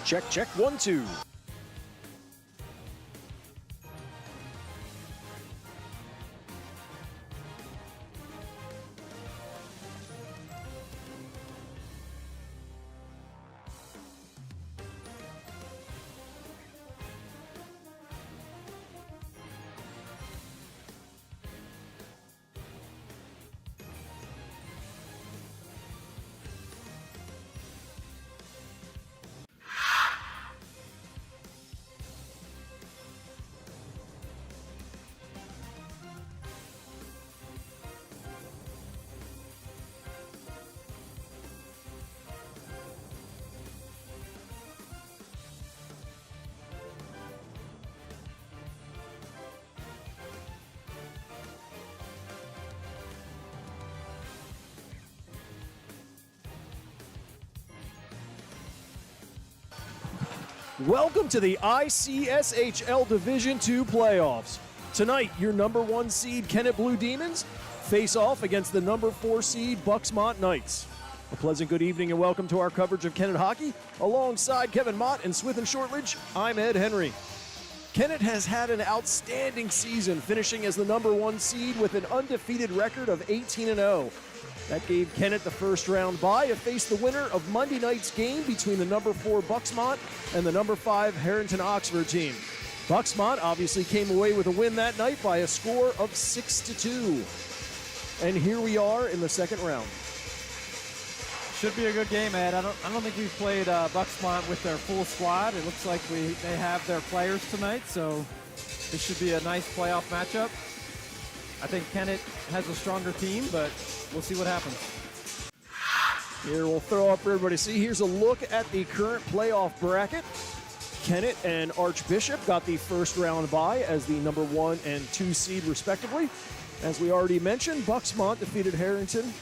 Check, check, 1, 2. Welcome to the ICSHL Division II playoffs. Tonight, your number 1 seed Kennett Blue Demons face off against the number 4 seed Bux-Mont Knights. A pleasant good evening and welcome to our coverage of Kennett hockey. Alongside Kevin Mott and Swith and Shortridge, I'm Ed Henry. Kennett has had an outstanding season, finishing as the number 1 seed with an undefeated record of 18-0. That gave Kennett the first round bye to face the winner of Monday night's game between the number 4 Bux-Mont and the number 5 Harrington-Oxford team. Bux-Mont obviously came away with a win that night by a score of 6-2. And here we are in the second round. Should be a good game, Ed. I don't think we've played Bux-Mont with their full squad. It looks like they have their players tonight, so this should be a nice playoff matchup. I think Kennett has a stronger team, but we'll see what happens. Here we'll throw up for everybody to see. Here's a look at the current playoff bracket. Kennett and Archbishop got the first round bye as the number 1 and 2 seed respectively. As we already mentioned, Bux-Mont defeated Harrington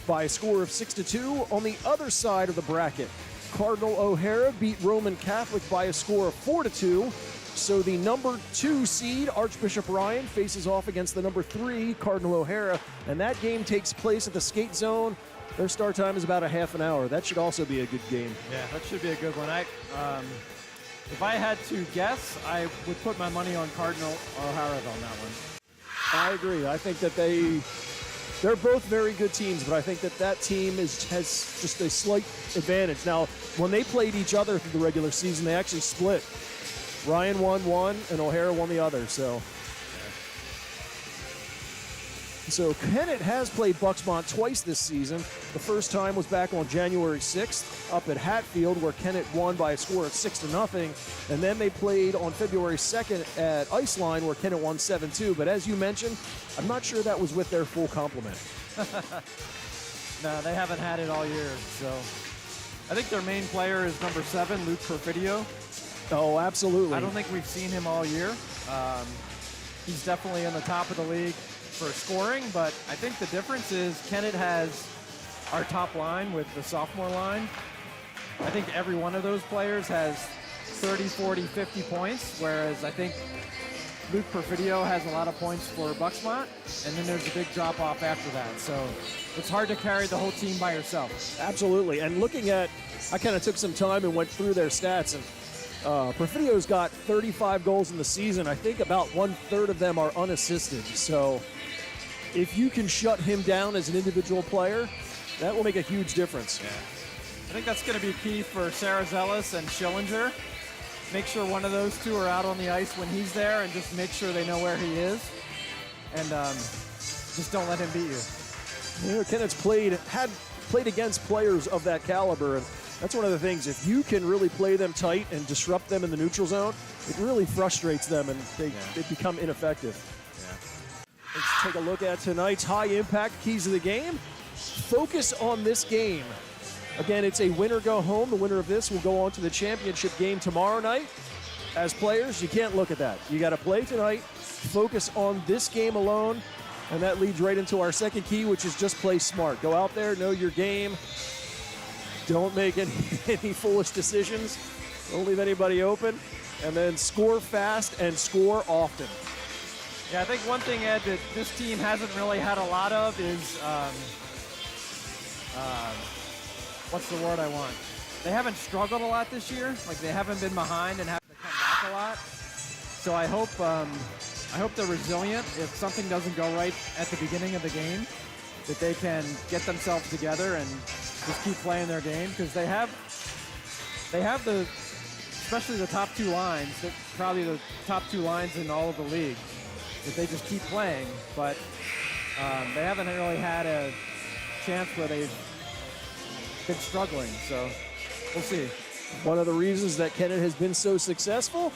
by a score of 6-2. On the other side of the bracket, Cardinal O'Hara beat Roman Catholic by a score of 4-2. So the number 2 seed, Archbishop Ryan, faces off against the number 3, Cardinal O'Hara, and that game takes place at the skate zone. Their start time is about a half an hour. That should also be a good game. Yeah, that should be a good one. If I had to guess, I would put my money on Cardinal O'Hara on that one. I agree. I think that they're both very good teams, but I think that team has just a slight advantage. Now, when they played each other through the regular season, they actually split. Ryan won one, and O'Hara won the other. So Kennett has played Bux-Mont twice this season. The first time was back on January 6th up at Hatfield, where Kennett won by a score of 6-0. And then they played on February 2nd at Iceline, where Kennett won 7-2. But as you mentioned, I'm not sure that was with their full complement. No, they haven't had it all year. So I think their main player is number 7, Luke Perfidio. Oh, absolutely. I don't think we've seen him all year. He's definitely on the top of the league for scoring, but I think the difference is Kennett has our top line with the sophomore line. I think every one of those players has 30, 40, 50 points, whereas I think Luke Perfidio has a lot of points for Bux-Mont, and then there's a big drop-off after that. So it's hard to carry the whole team by yourself. Absolutely. And looking at, I kind of took some time and went through their stats, and Perfidio's got 35 goals in the season. I think about 1/3 of them are unassisted. So if you can shut him down as an individual player, that will make a huge difference. Yeah. I think that's going to be key for Sarah Zealous and Schillinger. Make sure one of those two are out on the ice when he's there, and just make sure they know where he is. And just don't let him beat you. You know, Kennett's played against players of that caliber, and that's one of the things. If you can really play them tight and disrupt them in the neutral zone, it really frustrates them, and they become ineffective. Yeah. Let's take a look at tonight's high-impact keys of the game. Focus on this game. Again, it's a winner-go-home. The winner of this will go on to the championship game tomorrow night. As players, you can't look at that. You got to play tonight, focus on this game alone, and that leads right into our second key, which is just play smart. Go out there, know your game. Don't make any foolish decisions. Don't leave anybody open. And then score fast and score often. Yeah, I think one thing, Ed, that this team hasn't really had a lot of is, what's the word I want? they haven't struggled a lot this year. Like, they haven't been behind and having to come back a lot. So I hope they're resilient. If something doesn't go right at the beginning of the game, that they can get themselves together and just keep playing their game, because they have the, especially the top two lines, probably the top two lines in all of the league, that they just keep playing. But they haven't really had a chance where they've been struggling. So we'll see. One of the reasons that Kennett has been so successful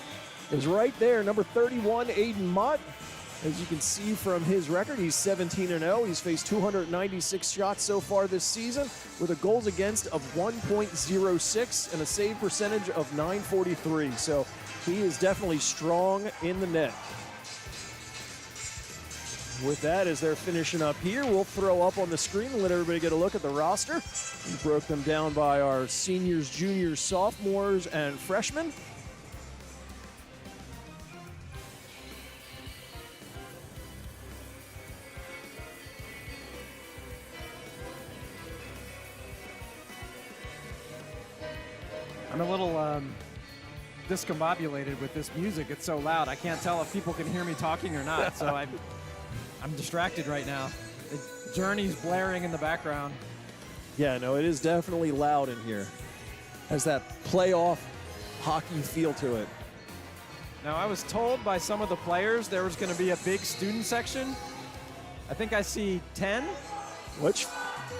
is right there, number 31, Aiden Mott. As you can see from his record, he's 17-0. He's faced 296 shots so far this season with a goals against of 1.06 and a save percentage of .943. So he is definitely strong in the net. With that, as they're finishing up here, we'll throw up on the screen and let everybody get a look at the roster. We broke them down by our seniors, juniors, sophomores, and freshmen. I'm a little discombobulated with this music. It's so loud. I can't tell if people can hear me talking or not. So I'm distracted right now. The Journey's blaring in the background. Yeah, no, it is definitely loud in here. Has that playoff hockey feel to it. Now, I was told by some of the players there was going to be a big student section. I think I see 10. Which,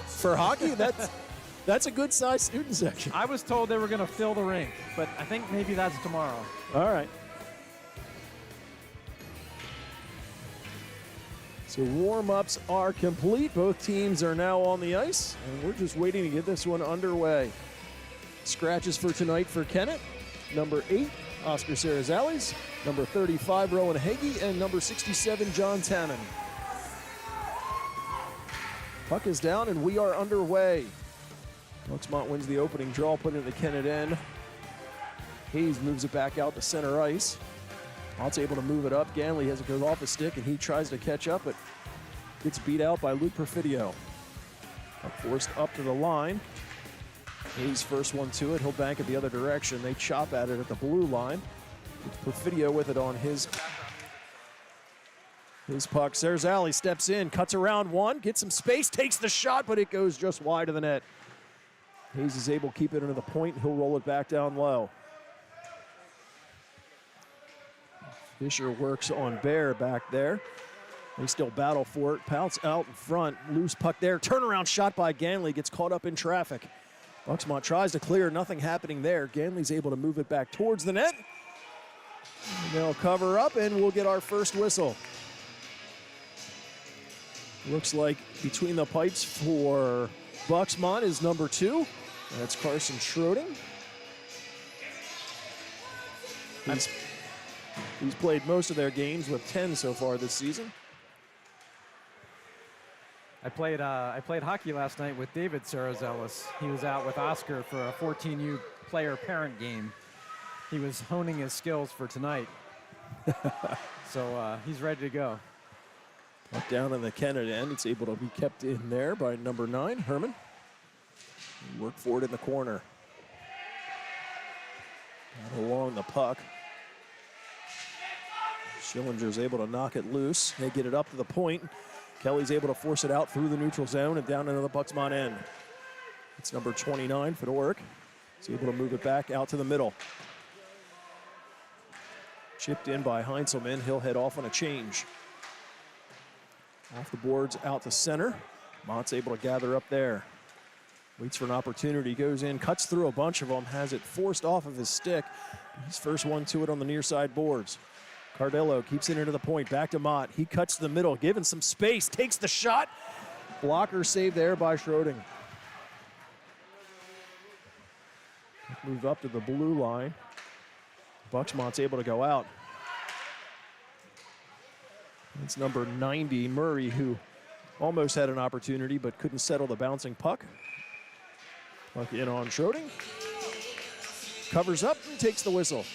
for hockey, that's a good-sized student section. I was told they were going to fill the rink, but I think maybe that's tomorrow. All right. So warm-ups are complete. Both teams are now on the ice, and we're just waiting to get this one underway. Scratches for tonight for Kennett. Number 8, Oscar Sarazales. Number 35, Rowan Hagee. And number 67, John Tannen. Puck is down, and we are underway. Bux-Mont wins the opening draw, put it in the Kennett end. Hayes moves it back out to center ice. Mott's able to move it up. Ganley has it go off his stick, and he tries to catch up, but gets beat out by Luke Perfidio. Forced up to the line. Hayes first one to it. He'll bank it the other direction. They chop at it at the blue line. It's Perfidio with it on his puck. Sarazali steps in, cuts around one, gets some space, takes the shot, but it goes just wide of the net. Hayes is able to keep it into the point. He'll roll it back down low. Fisher works on Bear back there. They still battle for it. Pouts out in front. Loose puck there. Turnaround shot by Ganley. Gets caught up in traffic. Bux-Mont tries to clear. Nothing happening there. Ganley's able to move it back towards the net. And they'll cover up, and we'll get our first whistle. Looks like between the pipes for Bux-Mont is number 2. That's Carson Schroding. He's played most of their games with 10 so far this season. I played hockey last night with David Sarazelis. He was out with Oscar for a 14U player-parent game. He was honing his skills for tonight. So he's ready to go. Up down in the Kennett end. It's able to be kept in there by number 9, Herman. Work for it in the corner. Out along the puck. Schillinger's able to knock it loose. They get it up to the point. Kelly's able to force it out through the neutral zone and down into the Bux-Mont end. It's number 29, Fedoruk. He's able to move it back out to the middle. Chipped in by Heinzelman. He'll head off on a change. Off the boards, out to center. Mott's able to gather up there. Waits for an opportunity, goes in, cuts through a bunch of them, has it forced off of his stick. He's first one to it on the near side boards. Cardello keeps it into the point, back to Mott. He cuts to the middle, given some space, takes the shot. Blocker saved there by Schroding. Move up to the blue line. Bux-Mont's able to go out. It's number 90, Murray, who almost had an opportunity but couldn't settle the bouncing puck. Puck in on Schroding. Covers up and takes the whistle.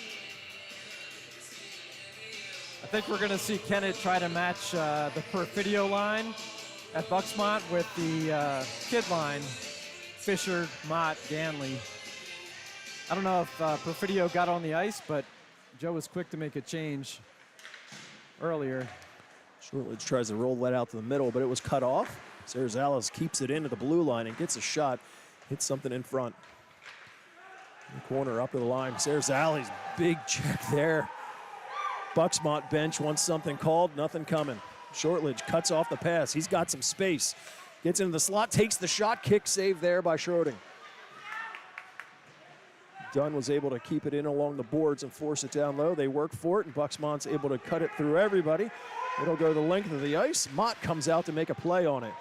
I think we're going to see Kennett try to match the Perfidio line at Bux-Mont with the kid line, Fisher, Mott, Ganley. I don't know if Perfidio got on the ice, but Joe was quick to make a change earlier. Shortledge tries to roll that out to the middle, but it was cut off. Sarazales keeps it into the blue line and gets a shot. Hits something in front. In the corner, up to the line. Sarazales, big check there. Bux-Mont bench wants something called, nothing coming. Shortledge cuts off the pass. He's got some space. Gets into the slot, takes the shot, kick save there by Schroding. Dunn was able to keep it in along the boards and force it down low. They work for it, and Bux-Mont's able to cut it through everybody. It'll go the length of the ice. Mott comes out to make a play on it.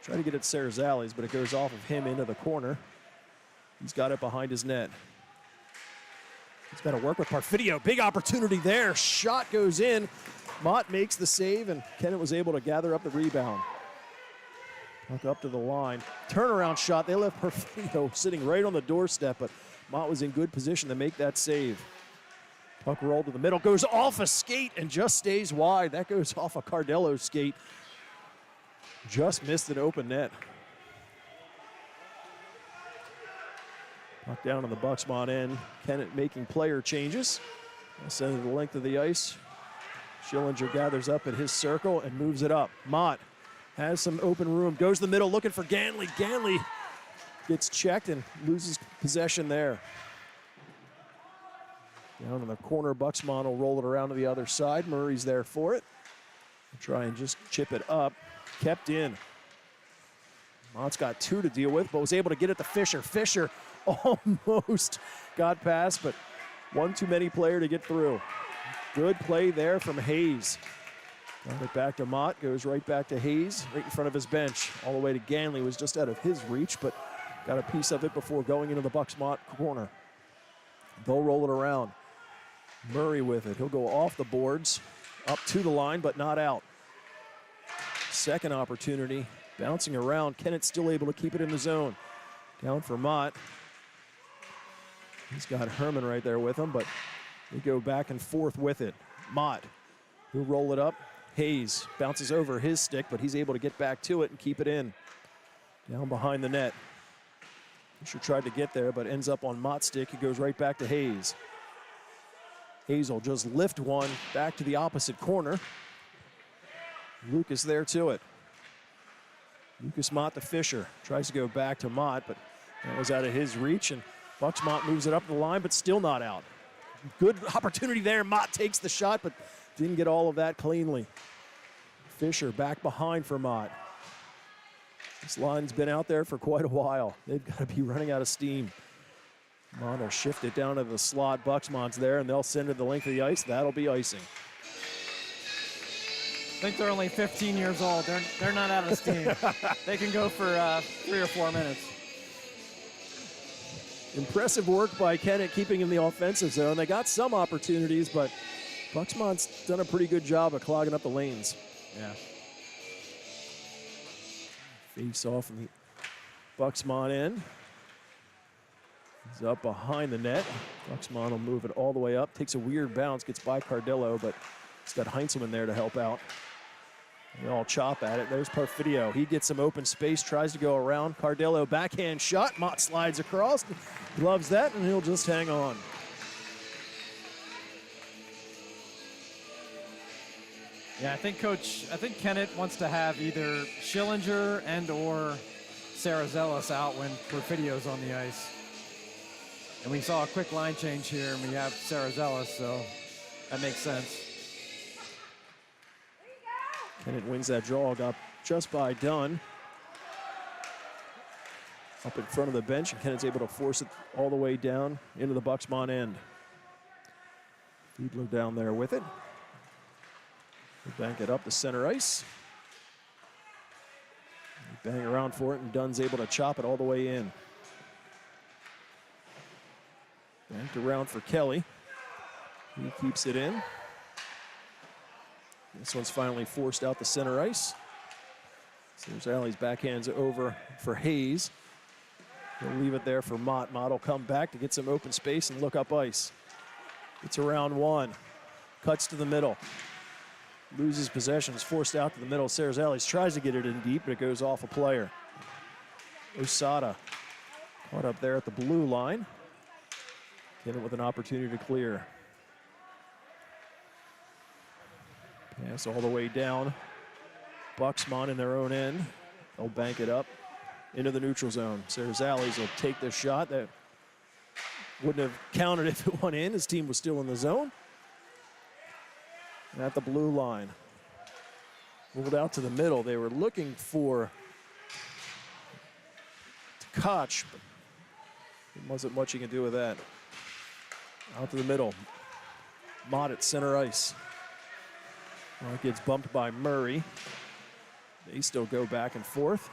Try to get it Sarazales, but it goes off of him into the corner. He's got it behind his net. He's got to work with Perfidio. Big opportunity there. Shot goes in. Mott makes the save, and Kennett was able to gather up the rebound. Puck up to the line. Turnaround shot. They left Perfidio sitting right on the doorstep, but Mott was in good position to make that save. Puck rolled to the middle, goes off a skate and just stays wide. That goes off a Cardello skate. Just missed an open net. Puck down on the Bux-Mont end. Kennett making player changes. Send it the length of the ice. Schillinger gathers up at his circle and moves it up. Mott has some open room, goes to the middle looking for Ganley. Ganley gets checked and loses possession there. Down in the corner, Bux-Mont will roll it around to the other side. Murray's there for it. Try and just chip it up. Kept in. Mott's got two to deal with, but was able to get it to Fisher. Fisher almost got past, but one too many player to get through. Good play there from Hayes. Got it back to Mott, goes right back to Hayes, right in front of his bench. All the way to Ganley, was just out of his reach, but got a piece of it before going into the Bux-Mont corner. They'll roll it around. Murray with it. He'll go off the boards, up to the line, but not out. Second opportunity, bouncing around. Kennett still able to keep it in the zone. Down for Mott. He's got Herman right there with him, but they go back and forth with it. Mott, he'll roll it up. Hayes bounces over his stick, but he's able to get back to it and keep it in. Down behind the net. Fisher tried to get there, but ends up on Mott's stick. He goes right back to Hayes. Hayes will just lift one back to the opposite corner. Lucas there to it. Lucas Mott to Fisher. Tries to go back to Mott, but that was out of his reach, and Bux-Mont moves it up the line, but still not out. Good opportunity there. Mott takes the shot, but didn't get all of that cleanly. Fisher back behind for Mott. This line's been out there for quite a while. They've got to be running out of steam. Mott will shift it down to the slot. Bux-Mont's there, and they'll send it the length of the ice. That'll be icing. I think they're only 15 years old. They're not out of steam. They can go for 3 or 4 minutes. Impressive work by Kennett keeping in the offensive zone. They got some opportunities, but Bux-Mont's done a pretty good job of clogging up the lanes. Yeah. Face off in the Bux-Mont end. He's up behind the net. Bux-Mont will move it all the way up. Takes a weird bounce, gets by Cardello, but he's got Heinzelman there to help out. They all chop at it. There's Perfidio. He gets some open space, tries to go around. Cardello backhand shot. Mott slides across, loves that, and he'll just hang on. Yeah, I think Kennett wants to have either Schillinger and or Sarazales out when Perfidio's on the ice. And we saw a quick line change here, and we have Sarazales, so that makes sense. Kennett wins that draw, got just by Dunn. Up in front of the bench, and Kennett's able to force it all the way down into the Bux-Mont end. Fiedler down there with it. They bank it up to center ice. They bang around for it, and Dunn's able to chop it all the way in. Banked around for Kelly. He keeps it in. This one's finally forced out to center ice. Sarazales backhands over for Hayes. He'll leave it there for Mott. Mott will come back to get some open space and look up ice. It's around one. Cuts to the middle. Loses possession. Is forced out to the middle. Sarazales tries to get it in deep, but it goes off a player. Osada caught up there at the blue line. Kennett with an opportunity to clear. Pass all the way down. Bux-Mont in their own end. They'll bank it up into the neutral zone. Sarazales will take the shot. That wouldn't have counted if it went in. His team was still in the zone. And at the blue line. Rolled out to the middle. They were looking for Koch, but there wasn't much you can do with that. Out to the middle. Mott at center ice. Well, it gets bumped by Murray. They still go back and forth.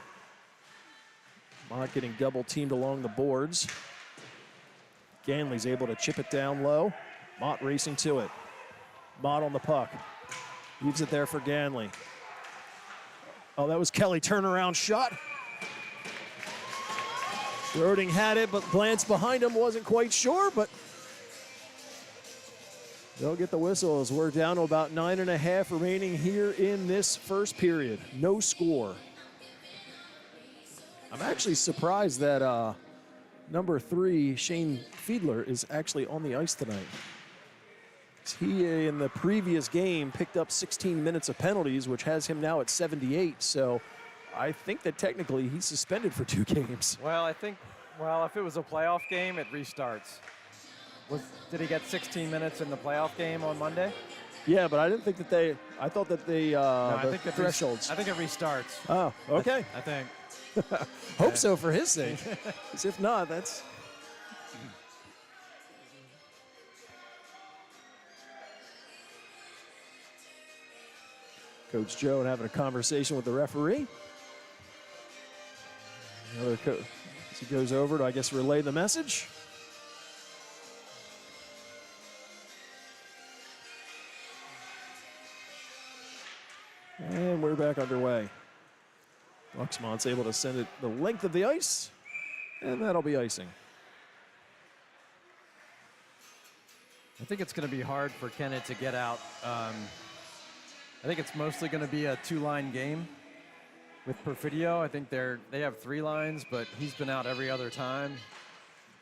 Mott getting double teamed along the boards. Ganley's able to chip it down low. Mott racing to it. Mott on the puck. Leaves it there for Ganley. Oh, that was Kelly. Turnaround shot. Roding had it, but glanced behind him, wasn't quite sure, but they'll get the whistle as we're down to about 9.5 remaining here in this first period. No score. I'm actually surprised that number 3, Shane Fiedler, is actually on the ice tonight. He, in the previous game, picked up 16 minutes of penalties, which has him now at 78. So I think that technically he's suspended for 2 games. Well, if it was a playoff game, it restarts. Did he get 16 minutes in the playoff game on Monday? Yeah, but I didn't think that I thought that I think the thresholds. I think it restarts. Oh, okay. I think. Hope so for his sake. Because if not, that's... Coach Joe having a conversation with the referee. Another coach, as he goes over to, I guess, relay the message. And we're back underway. Bux-Mont's able to send it the length of the ice, and that'll be icing. I think it's going to be hard for Kennett to get out. I think it's mostly going to be a 2-line game with Perfidio. I think they have 3 lines, but he's been out every other time.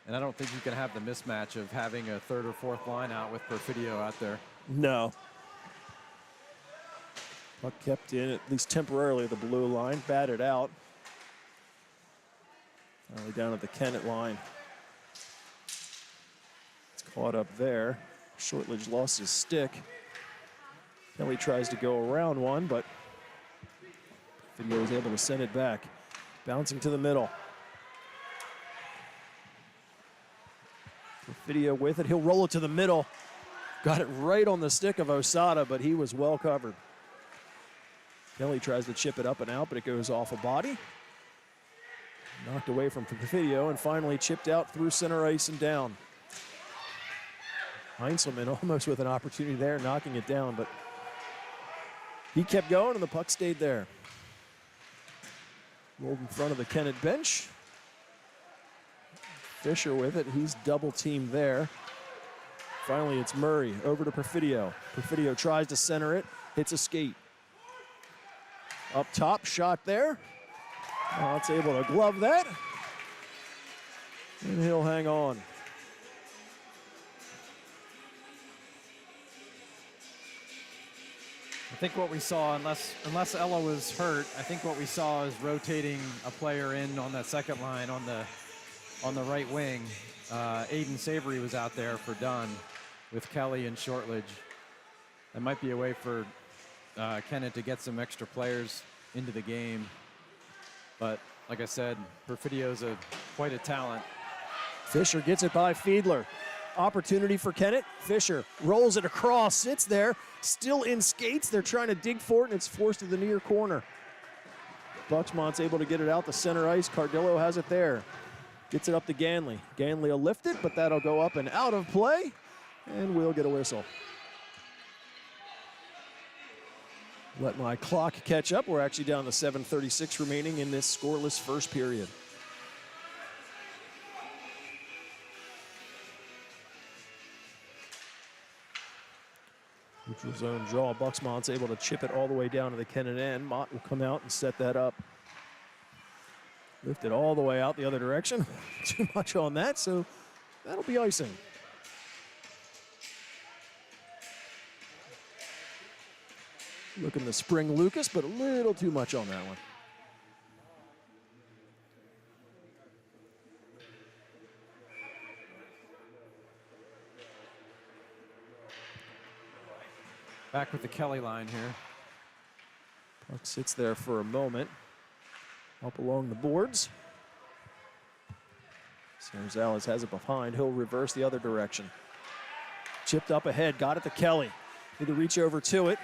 And I don't think you can have the mismatch of having a 3rd or 4th line out with Perfidio out there. No. Puck kept in, at least temporarily, the blue line, batted out. Finally down at the Kennett line. It's caught up there. Shortledge lost his stick. Kelly tries to go around one, but Video was able to send it back. Bouncing to the middle. Video with it, he'll roll it to the middle. Got it right on the stick of Osada, but he was well covered. Kelly tries to chip it up and out, but it goes off a body. Knocked away from Video and finally chipped out through center ice and down. Heinzelman almost with an opportunity there, knocking it down, but he kept going and the puck stayed there. Rolled in front of the Kennett bench. Fisher with it, he's double teamed there. Finally, it's Murray over to Perfidio. Perfidio tries to center it, hits a skate. Up top, shot there. It's able to glove that. And he'll hang on. I think what we saw, unless Ella was hurt, I think what we saw is rotating a player in on that second line on the right wing. Aiden Savory was out there for Dunn with Kelly and Shortledge. That might be a way for Kennett to get some extra players into the game. But like I said, Perfidio's quite a talent. Fisher gets it by Fiedler. Opportunity for Kennett. Fisher rolls it across, sits there, still in skates. They're trying to dig for it, and it's forced to the near corner. Bux-Mont's able to get it out the center ice. Cardillo has it there. Gets it up to Ganley. Ganley will lift it, but that'll go up and out of play, and we'll get a whistle. Let my clock catch up. We're actually down to 7:36 remaining in this scoreless first period. Neutral zone draw. Bux-Mont's able to chip it all the way down to the Kennett end. Mott will come out and set that up. Lift it all the way out the other direction. Too much on that, so that'll be icing. Looking to spring Lucas, but a little too much on that one. Back with the Kelly line here. Puck sits there for a moment. Up along the boards. Gonzalez has it behind. He'll reverse the other direction. Chipped up ahead. Got it to Kelly. Need to reach over to it.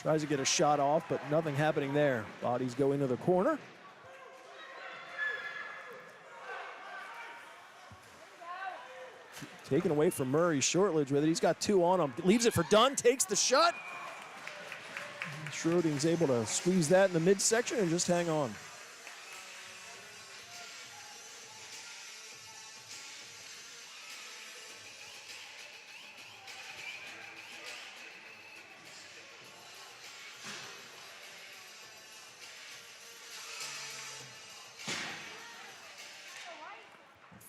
Tries to get a shot off, but nothing happening there. Bodies go into the corner. Taken away from Murray. Shortledge with it. He's got 2 on him. Leaves it for Dunn. Takes the shot. Schroding's able to squeeze that in the midsection and just hang on.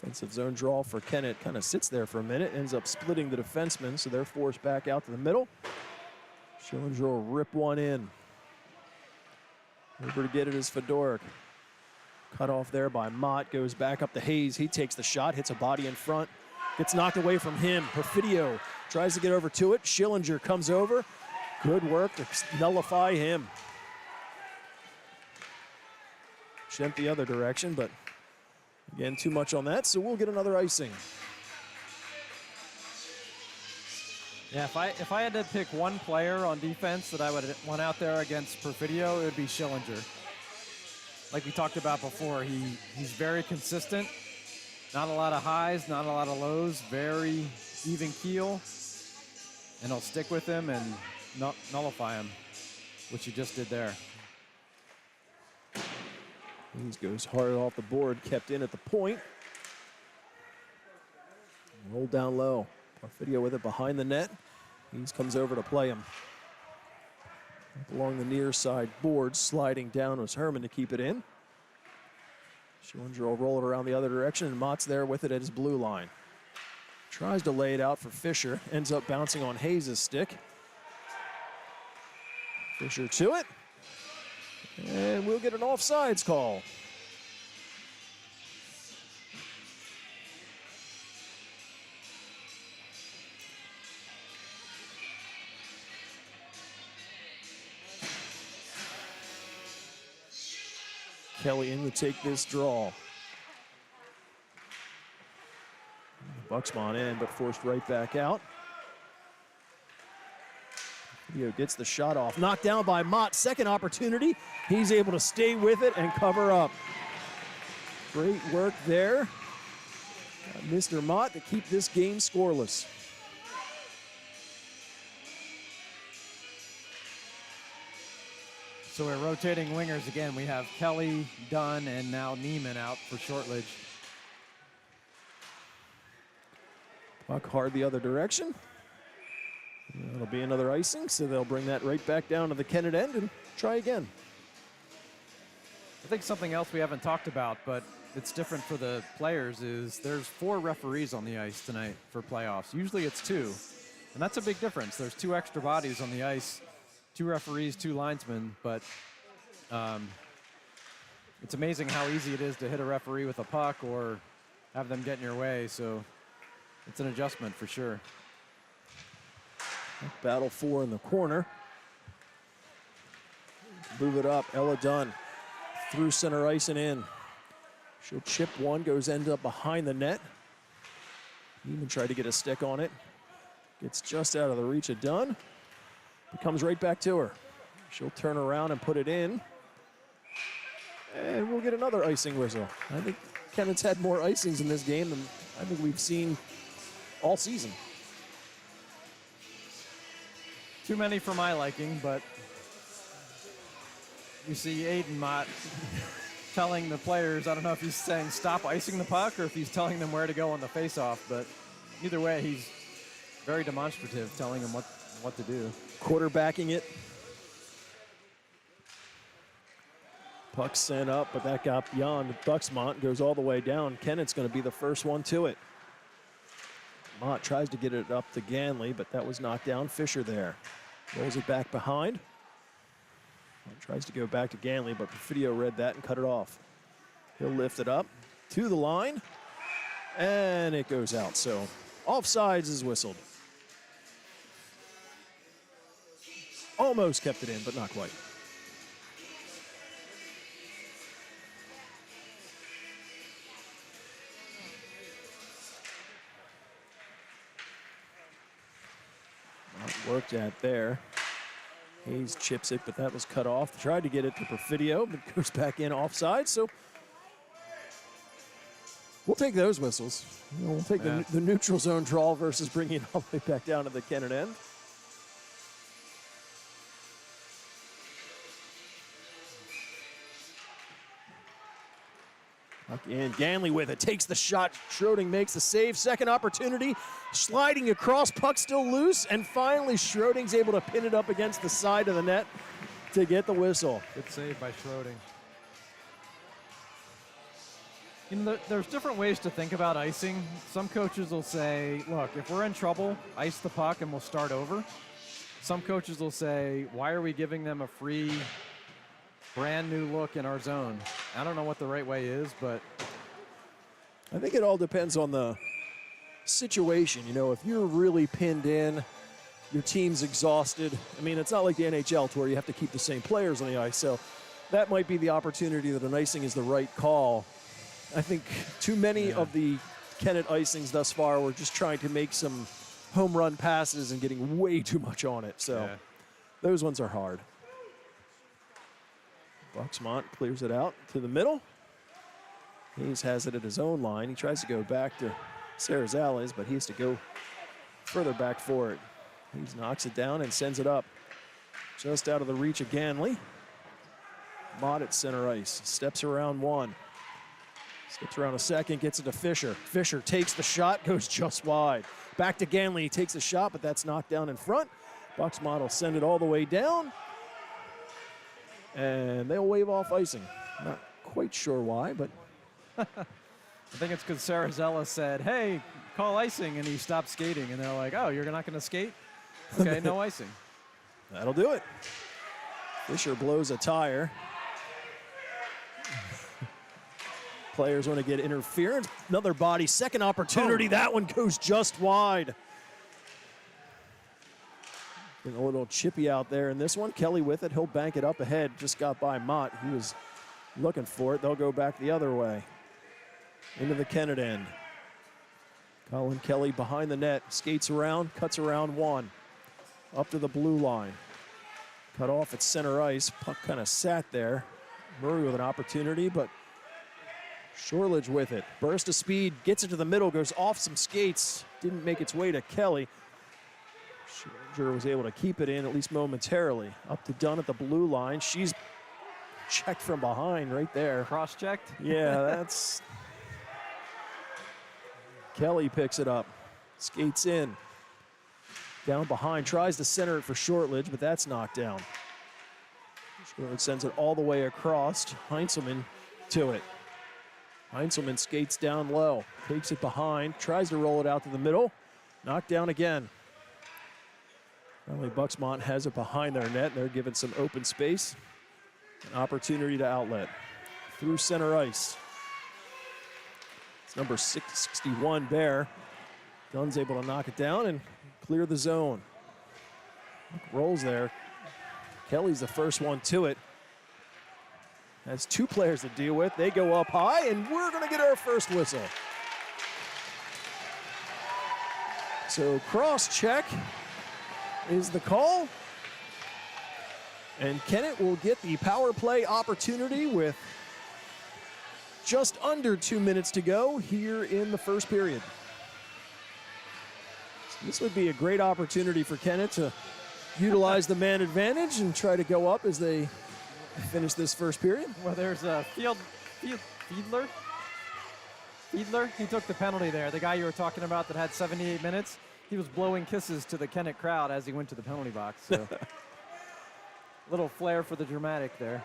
Offensive zone draw for Kennett. Kind of sits there for a minute. Ends up splitting the defensemen, so they're forced back out to the middle. Schillinger will rip one in. Over to get it is Fedoruk. Cut off there by Mott. Goes back up to Hayes. He takes the shot. Hits a body in front. Gets knocked away from him. Perfidio tries to get over to it. Schillinger comes over. Good work to nullify him. Shemp the other direction, but again, too much on that, so we'll get another icing. Yeah, if I had to pick one player on defense that I would want out there against Perfidio, it would be Schillinger. Like we talked about before, he's very consistent. Not a lot of highs, not a lot of lows, very even keel. And he'll stick with him and nullify him, which he just did there. Hayes goes hard off the board, kept in at the point. Rolled down low. Perfidio with it behind the net. Hayes comes over to play him. Along the near side board, sliding down was Herman to keep it in. Schillinger will roll it around the other direction, and Mott's there with it at his blue line. Tries to lay it out for Fisher. Ends up bouncing on Hayes' stick. Fisher to it. And we'll get an offsides call. Kelly in to take this draw. Bux-Mont in, but forced right back out. Theo gets the shot off. Knocked down by Mott. Second opportunity. He's able to stay with it and cover up. Great work there. Got Mr. Mott to keep this game scoreless. So we're rotating wingers again. We have Kelly, Dunn, and now Neiman out for Shortledge. Puck hard the other direction. It'll be another icing, so they'll bring that right back down to the Kennett end and try again. I think something else we haven't talked about, but it's different for the players, is there's 4 referees on the ice tonight for playoffs. Usually it's 2, and that's a big difference. There's 2 extra bodies on the ice, 2 referees, 2 linesmen, but it's amazing how easy it is to hit a referee with a puck or have them get in your way, so it's an adjustment for sure. Battle 4 in the corner. Move it up. Ella Dunn through center ice and in. She'll chip one, end up behind the net. Even tried to get a stick on it. Gets just out of the reach of Dunn. It comes right back to her. She'll turn around and put it in. And we'll get another icing whistle. I think Kennett's had more icings in this game than I think we've seen all season. Too many for my liking, but you see Aiden Mott telling the players, I don't know if he's saying stop icing the puck or if he's telling them where to go on the face-off, but either way, he's very demonstrative, telling them what to do. Quarterbacking it. Puck sent up, but that got beyond Bux-Mont, goes all the way down. Kennett's going to be the first one to it. Mott tries to get it up to Ganley, but that was knocked down. Fisher there. Rolls it back behind. Tries to go back to Ganley, but Perfidio read that and cut it off. He'll lift it up to the line, and it goes out. So offsides is whistled. Almost kept it in, but not quite. Not worked at there. Hayes chips it, but that was cut off. Tried to get it to Perfidio, but goes back in offside. So we'll take those whistles. We'll take the neutral zone draw versus bringing it all the way back down to the Kennett end. And Ganley with it, takes the shot. Schroding makes the save. Second opportunity, sliding across, puck still loose, and finally Schroding's able to pin it up against the side of the net to get the whistle. Good save by Schroding. You know, there's different ways to think about icing. Some coaches will say, look, if we're in trouble, ice the puck and we'll start over. Some coaches will say, why are we giving them a free brand new look in our zone? I don't know what the right way is, but I think it all depends on the situation. You know, if you're really pinned in, your team's exhausted. I mean, it's not like the NHL to where you have to keep the same players on the ice. So that might be the opportunity that an icing is the right call. I think too many of the Kennett icings thus far were just trying to make some home run passes and getting way too much on it. So those ones are hard. Bux-Mont clears it out to the middle. Hayes has it at his own line. He tries to go back to Sarazales, but he has to go further back for it. Hayes knocks it down and sends it up just out of the reach of Ganley. Mott at center ice, steps around one. Steps around a second, gets it to Fisher. Fisher takes the shot, goes just wide. Back to Ganley, he takes a shot, but that's knocked down in front. Bux-Mont will send it all the way down. And they'll wave off icing. Not quite sure why, but I think it's because Sarazella said, hey, call icing, and he stopped skating. And they're like, oh, you're not going to skate? Okay, no icing. That'll do it. Fisher blows a tire. Players want to get interference. Another body, second opportunity. That one goes just wide. Getting a little chippy out there in this one. Kelly with it. He'll bank it up ahead. Just got by Mott. He was looking for it. They'll go back the other way. Into the Kennett end. Colin Kelly behind the net. Skates around. Cuts around one. Up to the blue line. Cut off at center ice. Puck kind of sat there. Murray with an opportunity, but Shorledge with it. Burst of speed. Gets it to the middle. Goes off some skates. Didn't make its way to Kelly. Schroeder was able to keep it in, at least momentarily. Up to Dunn at the blue line. She's checked from behind right there. Cross-checked? Yeah, that's... Kelly picks it up. Skates in. Down behind. Tries to center it for Shortledge, but that's knocked down. Shortledge sends it all the way across. Heinzelman to it. Heinzelman skates down low. Takes it behind. Tries to roll it out to the middle. Knocked down again. Only Bux-Mont has it behind their net. They're given some open space. An opportunity to outlet. Through center ice. It's number 661, Bear. Dunn's able to knock it down and clear the zone. Rolls there. Kelly's the first one to it. Has two players to deal with. They go up high, and we're going to get our first whistle. So cross-check is the call. And Kennett will get the power play opportunity with just under 2 minutes to go here in the first period. So this would be a great opportunity for Kennett to utilize the man advantage and try to go up as they finish this first period. Well, there's a Fiedler. He took the penalty there. The guy you were talking about that had 78 minutes. He was blowing kisses to the Kennett crowd as he went to the penalty box. So little flair for the dramatic there.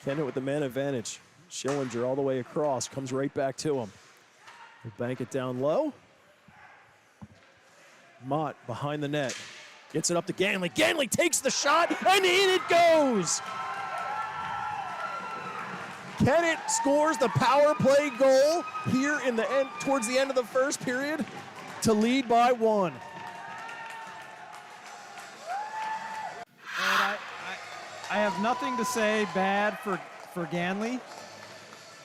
Kennett with the man advantage. Schillinger all the way across, comes right back to him. He'll bank it down low. Mott behind the net. Gets it up to Ganley. Ganley takes the shot, and in it goes! Kennett scores the power play goal here in the end, towards the end of the first period to lead by 1. And I have nothing to say bad for Ganley,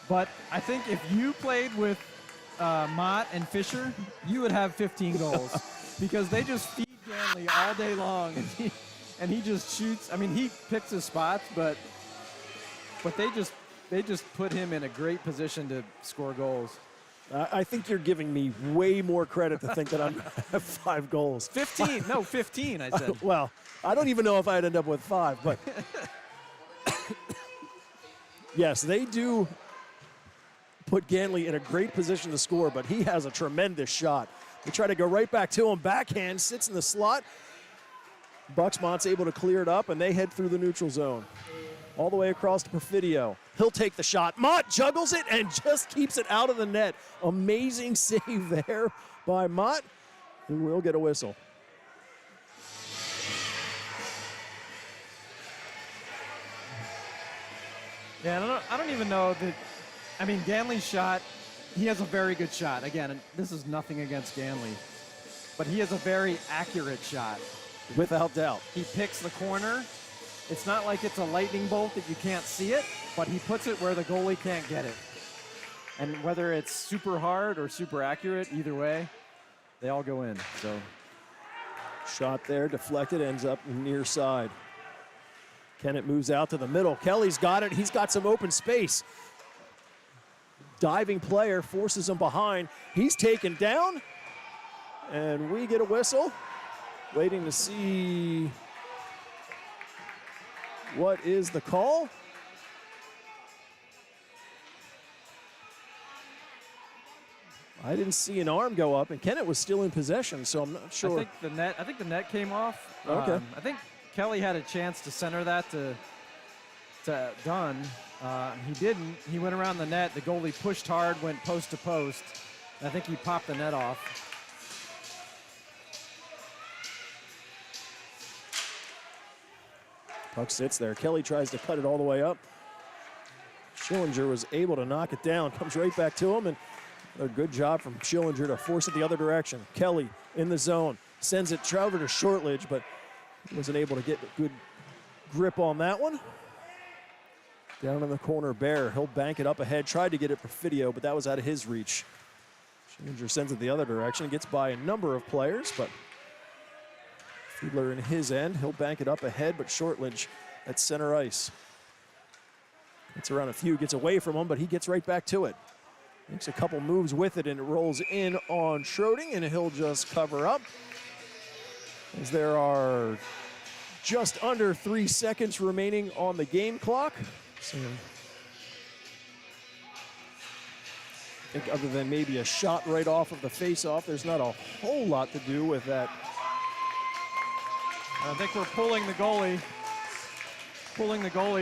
but I think if you played with Mott and Fisher, you would have 15 goals because they just feed Ganley all day long, and he just shoots. I mean, he picks his spots, but they just put him in a great position to score goals. I think you're giving me way more credit to think that I'm going to have 5 goals. 15. No, 15, I said. Well, I don't even know if I'd end up with 5, but yes, they do put Ganley in a great position to score, but he has a tremendous shot. They try to go right back to him. Backhand, sits in the slot. Bux-Mont's able to clear it up, and they head through the neutral zone. All the way across to Perfidio. He'll take the shot. Mott juggles it and just keeps it out of the net. Amazing save there by Mott, who will get a whistle. Yeah, I don't even know that. I mean, Ganley's shot, he has a very good shot. Again, and this is nothing against Ganley, but he has a very accurate shot. Without doubt. He picks the corner. It's not like it's a lightning bolt that you can't see it, but he puts it where the goalie can't get it. And whether it's super hard or super accurate, either way, they all go in. So, shot there, deflected, ends up near side. Kennett moves out to the middle. Kelly's got it. He's got some open space. Diving player forces him behind. He's taken down, and we get a whistle. Waiting to see what is the call. I didn't see an arm go up, and Kennett was still in possession, so I'm not sure. I think the net came off. Okay. I think Kelly had a chance to center that to Dunn. He didn't. He went around the net. The goalie pushed hard, went post to post. I think he popped the net off. Puck sits there. Kelly tries to cut it all the way up. Schillinger was able to knock it down. Comes right back to him, and a good job from Schillinger to force it the other direction. Kelly in the zone. Sends it over to Shortledge, but wasn't able to get a good grip on that one. Down in the corner, Bear. He'll bank it up ahead. Tried to get it for Perfidio, but that was out of his reach. Schillinger sends it the other direction. Gets by a number of players, but Fiedler in his end. He'll bank it up ahead, but Shortledge at center ice. Gets around a few, gets away from him, but he gets right back to it. Makes a couple moves with it, and it rolls in on Schroding, and he'll just cover up. As there are just under 3 seconds remaining on the game clock. So I think other than maybe a shot right off of the face-off, there's not a whole lot to do with that. I think we're pulling the goalie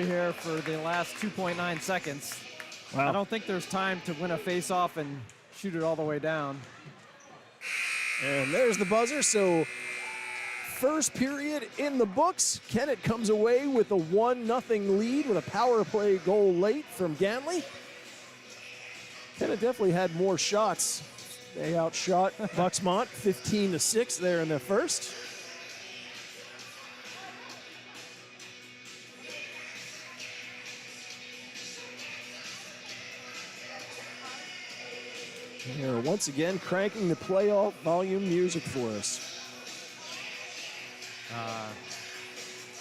here for the last 2.9 seconds. Wow. I don't think there's time to win a face-off and shoot it all the way down. And there's the buzzer. So first period in the books. Kennett comes away with a 1-0 lead with a power play goal late from Ganley. Kennett definitely had more shots. They outshot Bux-Mont 15-6 there in the first. They're once again cranking the playoff volume music for us.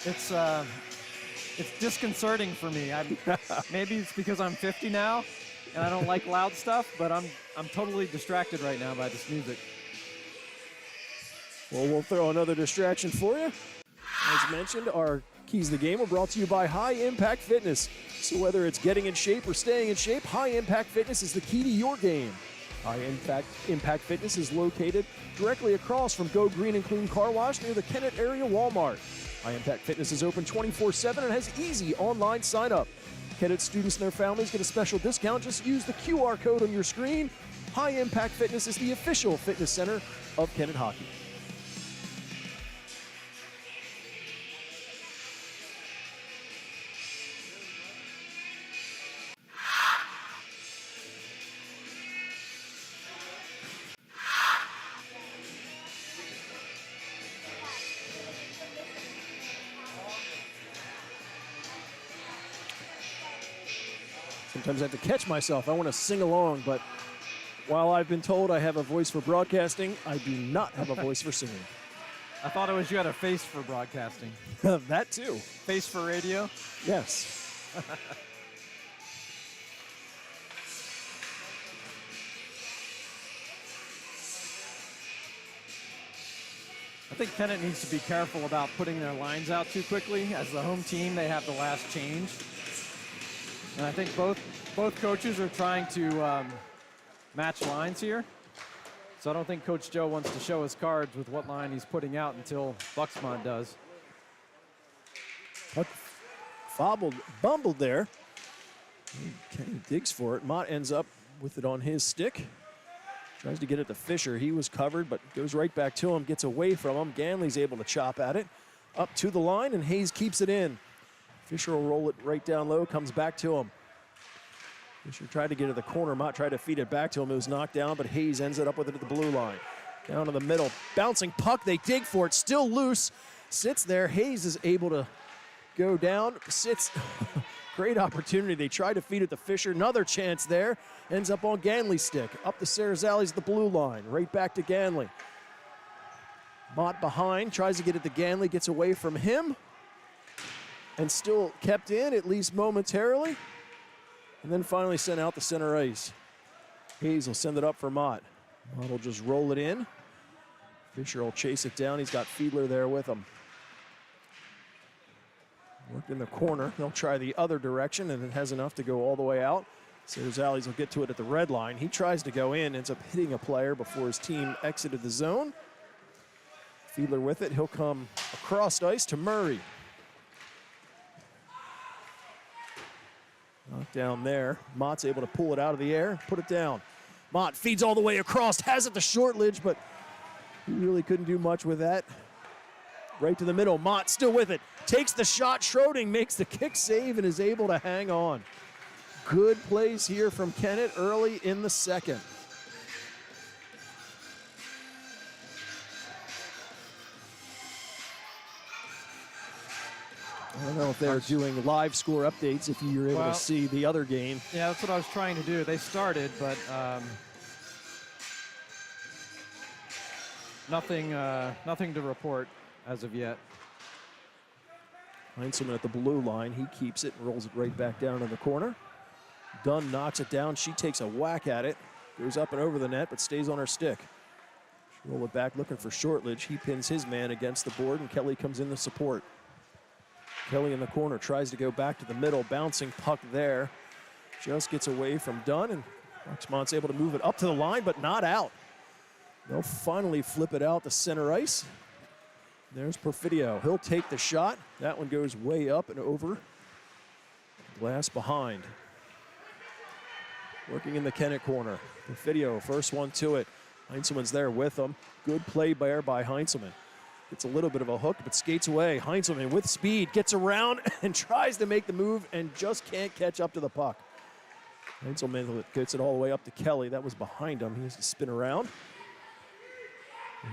It's disconcerting for me. Maybe it's because I'm 50 now and I don't like loud stuff, but I'm totally distracted right now by this music. Well, we'll throw another distraction for you. As mentioned, our keys to the game are brought to you by High Impact Fitness. So whether it's getting in shape or staying in shape, High Impact Fitness is the key to your game. High Impact Fitness is located directly across from Go Green and Clean Car Wash near the Kennett area Walmart. High Impact Fitness is open 24/7 and has easy online sign-up. Kennett students and their families get a special discount. Just use the QR code on your screen. High Impact Fitness is the official fitness center of Kennett Hockey. Sometimes I have to catch myself. I want to sing along, but while I've been told I have a voice for broadcasting, I do not have a voice for singing. I thought it was you had a face for broadcasting. That too. Face for radio? Yes. I think Kennett needs to be careful about putting their lines out too quickly. As the home team, they have the last change. And I think both coaches are trying to match lines here. So I don't think Coach Joe wants to show his cards with what line he's putting out until Bux-Mont does. Bumbled there. Kenny digs for it. Mott ends up with it on his stick. Tries to get it to Fisher. He was covered, but goes right back to him, gets away from him. Ganley's able to chop at it. Up to the line, and Hayes keeps it in. Fisher will roll it right down low, comes back to him. Fisher tried to get to the corner. Mott tried to feed it back to him. It was knocked down, but Hayes ends it up with it at the blue line. Down to the middle. Bouncing puck. They dig for it. Still loose. Sits there. Hayes is able to go down. Sits. Great opportunity. They tried to feed it to Fisher. Another chance there. Ends up on Ganley's stick. Up to Sarazali's the blue line. Right back to Ganley. Mott behind. Tries to get it to Ganley. Gets away from him. And still kept in, at least momentarily. And then finally sent out the center ice. Hayes will send it up for Mott. Mott will just roll it in. Fisher will chase it down. He's got Fiedler there with him. Worked in the corner. They'll try the other direction, and it has enough to go all the way out. Sarazali's will get to it at the red line. He tries to go in, ends up hitting a player before his team exited the zone. Fiedler with it. He'll come across ice to Murray. Knocked down there. Mott's able to pull it out of the air, put it down. Mott feeds all the way across, has it to Shortledge, but he really couldn't do much with that. Right to the middle. Mott still with it. Takes the shot. Schroding makes the kick save and is able to hang on. Good plays here from Kennett early in the second. I don't know if they're doing live score updates if you're able to see the other game. Yeah, that's what I was trying to do. They started, but nothing to report as of yet. Heinzelman at the blue line. He keeps it and rolls it right back down in the corner. Dunn knocks it down. She takes a whack at it. Goes up and over the net, but stays on her stick. Roll it back, looking for Shortledge. He pins his man against the board, and Kelly comes in to support. Kelly in the corner tries to go back to the middle. Bouncing puck there. Just gets away from Dunn, and Bux-Mont's able to move it up to the line, but not out. They'll finally flip it out to center ice. There's Perfidio. He'll take the shot. That one goes way up and over. Glass behind. Working in the Kennett corner. Perfidio, first one to it. Heinzelman's there with him. Good play there by Heinzelman. Gets a little bit of a hook, but skates away. Heinzelman with speed, gets around and tries to make the move and just can't catch up to the puck. Heinzelman gets it all the way up to Kelly. That was behind him. He has to spin around.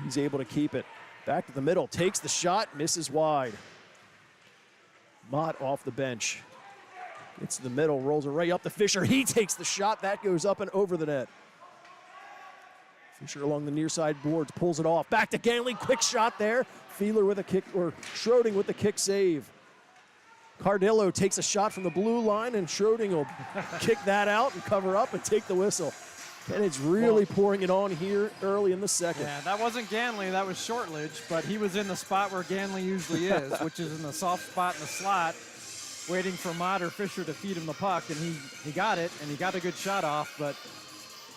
He's able to keep it. Back to the middle, takes the shot, misses wide. Mott off the bench. Gets to the middle, rolls it right up to Fisher. He takes the shot, that goes up and over the net. Fisher along the near side boards, pulls it off. Back to Ganley, quick shot there. Fiedler with a kick, or Schroding with the kick save. Cardillo takes a shot from the blue line, and Schroding will kick that out and cover up and take the whistle. Kennett's really pouring it on here early in the second. Yeah, that wasn't Ganley, that was Shortledge, but he was in the spot where Ganley usually is, which is in the soft spot in the slot, waiting for Mott or Fisher to feed him the puck, and he got it, and he got a good shot off, but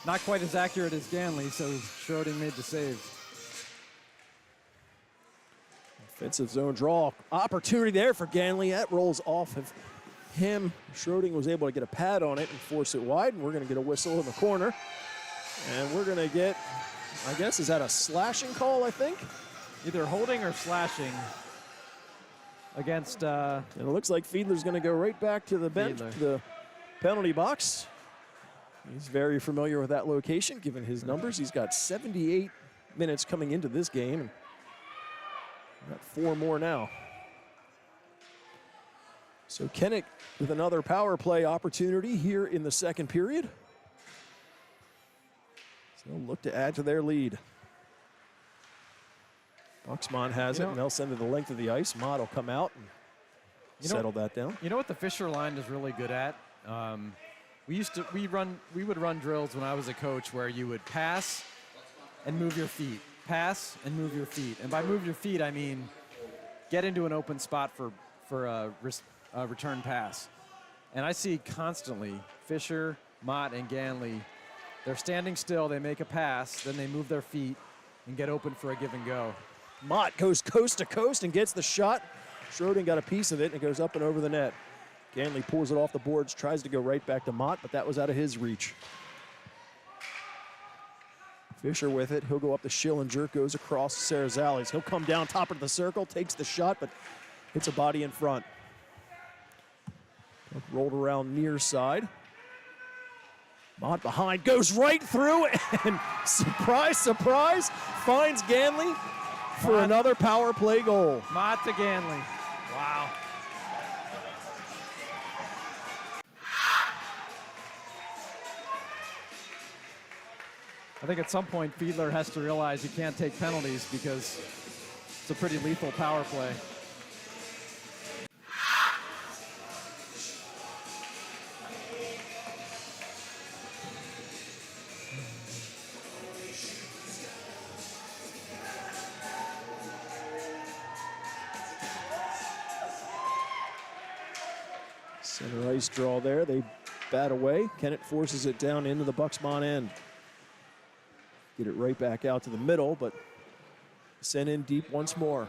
not quite as accurate as Ganley, so Schroding made the save. Offensive zone draw. Opportunity there for Ganley. That rolls off of him. Schroding was able to get a pad on it and force it wide, and we're going to get a whistle in the corner. And we're going to get, I guess, is that a slashing call, I think? Either holding or slashing against... and it looks like Fiedler's going to go right back to the bench, to the penalty box. He's very familiar with that location, given his numbers. He's got 78 minutes coming into this game. And got 4 more now. So Kennett with another power play opportunity here in the second period. So they'll look to add to their lead. Bux-Mont has it, and they'll send it the length of the ice. Mott will come out and settle that down. You know what the Fisher line is really good at? We would run drills when I was a coach where you would pass and move your feet. Pass and move your feet. And by move your feet, I mean get into an open spot for a return pass. And I see constantly Fisher, Mott, and Ganley, they're standing still, they make a pass, then they move their feet and get open for a give and go. Mott goes coast to coast and gets the shot. Schroding got a piece of it, and it goes up and over the net. Ganley pulls it off the boards, tries to go right back to Mott, but that was out of his reach. Fisher with it. He'll go up to Schillinger, goes across Sarazales. He'll come down top of the circle, takes the shot, but hits a body in front. Rolled around near side. Mott behind, goes right through, and surprise, surprise, finds Ganley for another power play goal. Mott to Ganley. Wow. I think at some point Fiedler has to realize he can't take penalties because it's a pretty lethal power play. Center ice draw there. They bat away. Kennett forces it down into the Bux-Mont end. Get it right back out to the middle, but sent in deep once more.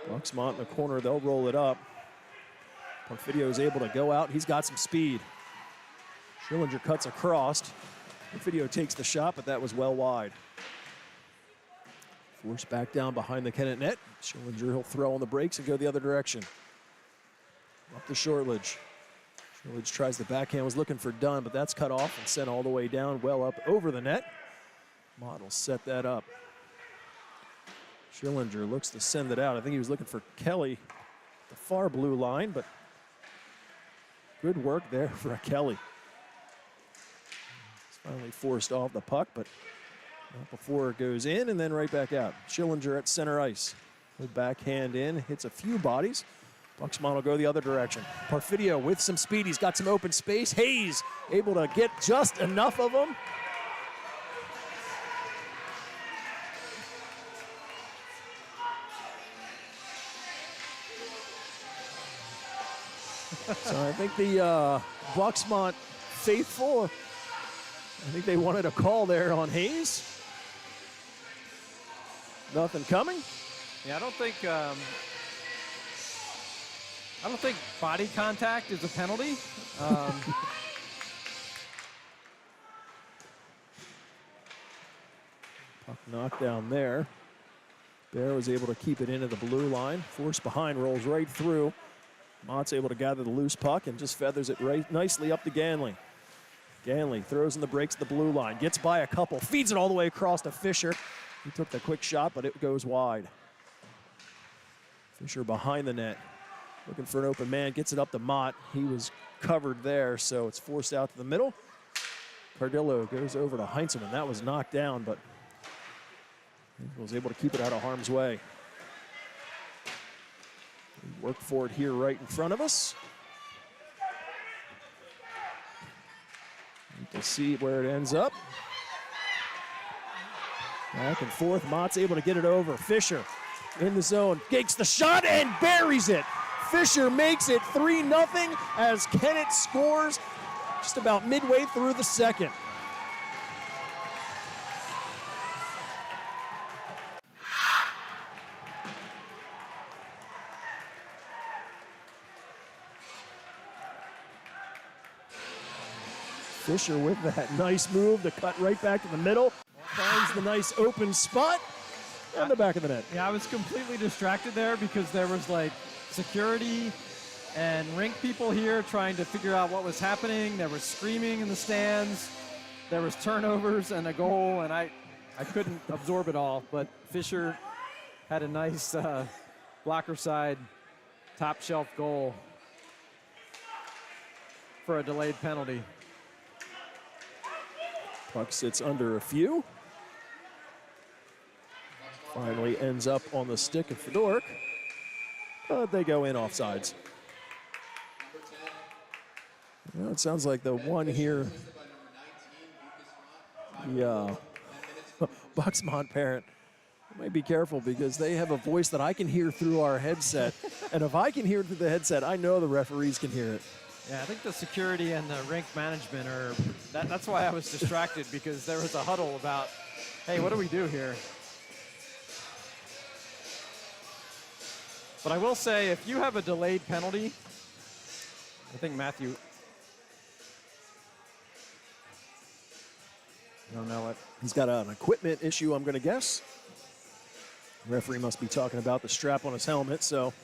Bux-Mont in the corner, they'll roll it up. Porfidio is able to go out. He's got some speed. Schillinger cuts across. Porfidio takes the shot, but that was well wide. Forced back down behind the Kennett net. Schillinger, he'll throw on the brakes and go the other direction. Up to Shortledge. Shortledge tries the backhand, was looking for Dunn, but that's cut off and sent all the way down, well up over the net. Mott will set that up. Schillinger looks to send it out. I think he was looking for Kelly, the far blue line, but good work there for Kelly. He's finally forced off the puck, but not before it goes in and then right back out. Schillinger at center ice. He'll backhand in, hits a few bodies. Bux-Mont will go the other direction. Porfidio with some speed. He's got some open space. Hayes able to get just enough of him. So I think the Bux-Mont faithful, I think they wanted a call there on Hayes. Nothing coming. Yeah, I don't think body contact is a penalty. Puck knocked down there. Bear was able to keep it into the blue line. Force behind, rolls right through. Mott's able to gather the loose puck and just feathers it right nicely up to Ganley. Ganley throws in the brakes at the blue line, gets by a couple, feeds it all the way across to Fisher. He took the quick shot, but it goes wide. Fisher behind the net, looking for an open man, gets it up to Mott. He was covered there, so it's forced out to the middle. Cardillo goes over to Heinzelman. That was knocked down, but he was able to keep it out of harm's way. We work for it here right in front of us. Need to see where it ends up. Back and forth, Mott's able to get it over. Fisher in the zone, takes the shot and buries it. Fisher makes it 3-0 as Kennett scores just about midway through the second. Fisher with that nice move to cut right back to the middle. Finds the nice open spot on the back of the net. Yeah, I was completely distracted there because there was like security and rink people here trying to figure out what was happening. There was screaming in the stands. There was turnovers and a goal, and I couldn't absorb it all. But Fisher had a nice blocker side top shelf goal for a delayed penalty. Puck sits under a few. Finally ends up on the stick of Fedoruk. But they go in offsides. Well, it sounds like the one here, the Bux-Mont parent might be careful because they have a voice that I can hear through our headset. And if I can hear it through the headset, I know the referees can hear it. Yeah, I think the security and the rink management are, that's why I was distracted, because there was a huddle about, hey, what do we do here? But I will say, if you have a delayed penalty, I think Matthew, I don't know what. He's got an equipment issue, I'm going to guess. Referee must be talking about the strap on his helmet, so.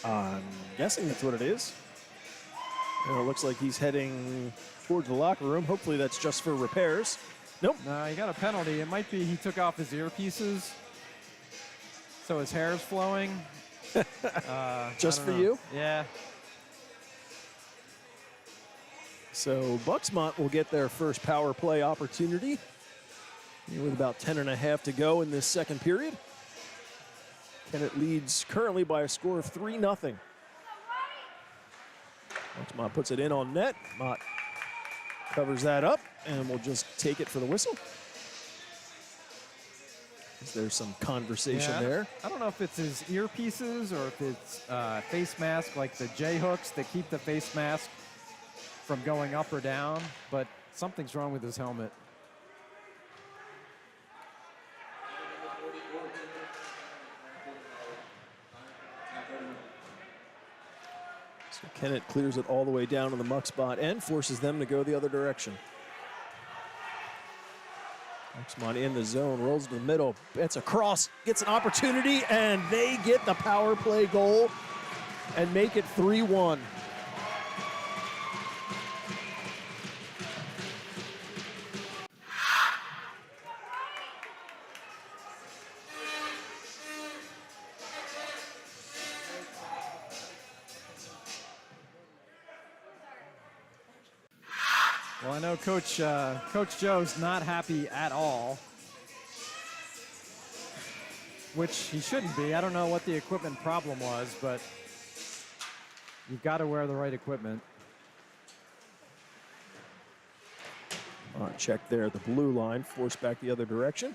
I'm guessing that's what it is. And it looks like he's heading towards the locker room. Hopefully that's just for repairs. Nope. No, he got a penalty. It might be he took off his earpieces, so his hair is flowing. Just for know. you? Yeah. So Bux-Mont will get their first power play opportunity with about 10.5 to go in this second period. Kennett leads currently by a score of 3-0. Bux-Mont puts it in on net. Mott covers that up, and we'll just take it for the whistle. There's some conversation there. I don't know if it's his earpieces or if it's face mask, like the J-hooks that keep the face mask from going up or down, but something's wrong with his helmet. So Kennett clears it all the way down to the muck spot and forces them to go the other direction. Bux-Mont in the zone, rolls to the middle, bets across, gets an opportunity, and they get the power play goal and make it 3-1. Well, I know Coach Joe's not happy at all, which he shouldn't be. I don't know what the equipment problem was, but you've got to wear the right equipment. Check there at the blue line, force back the other direction.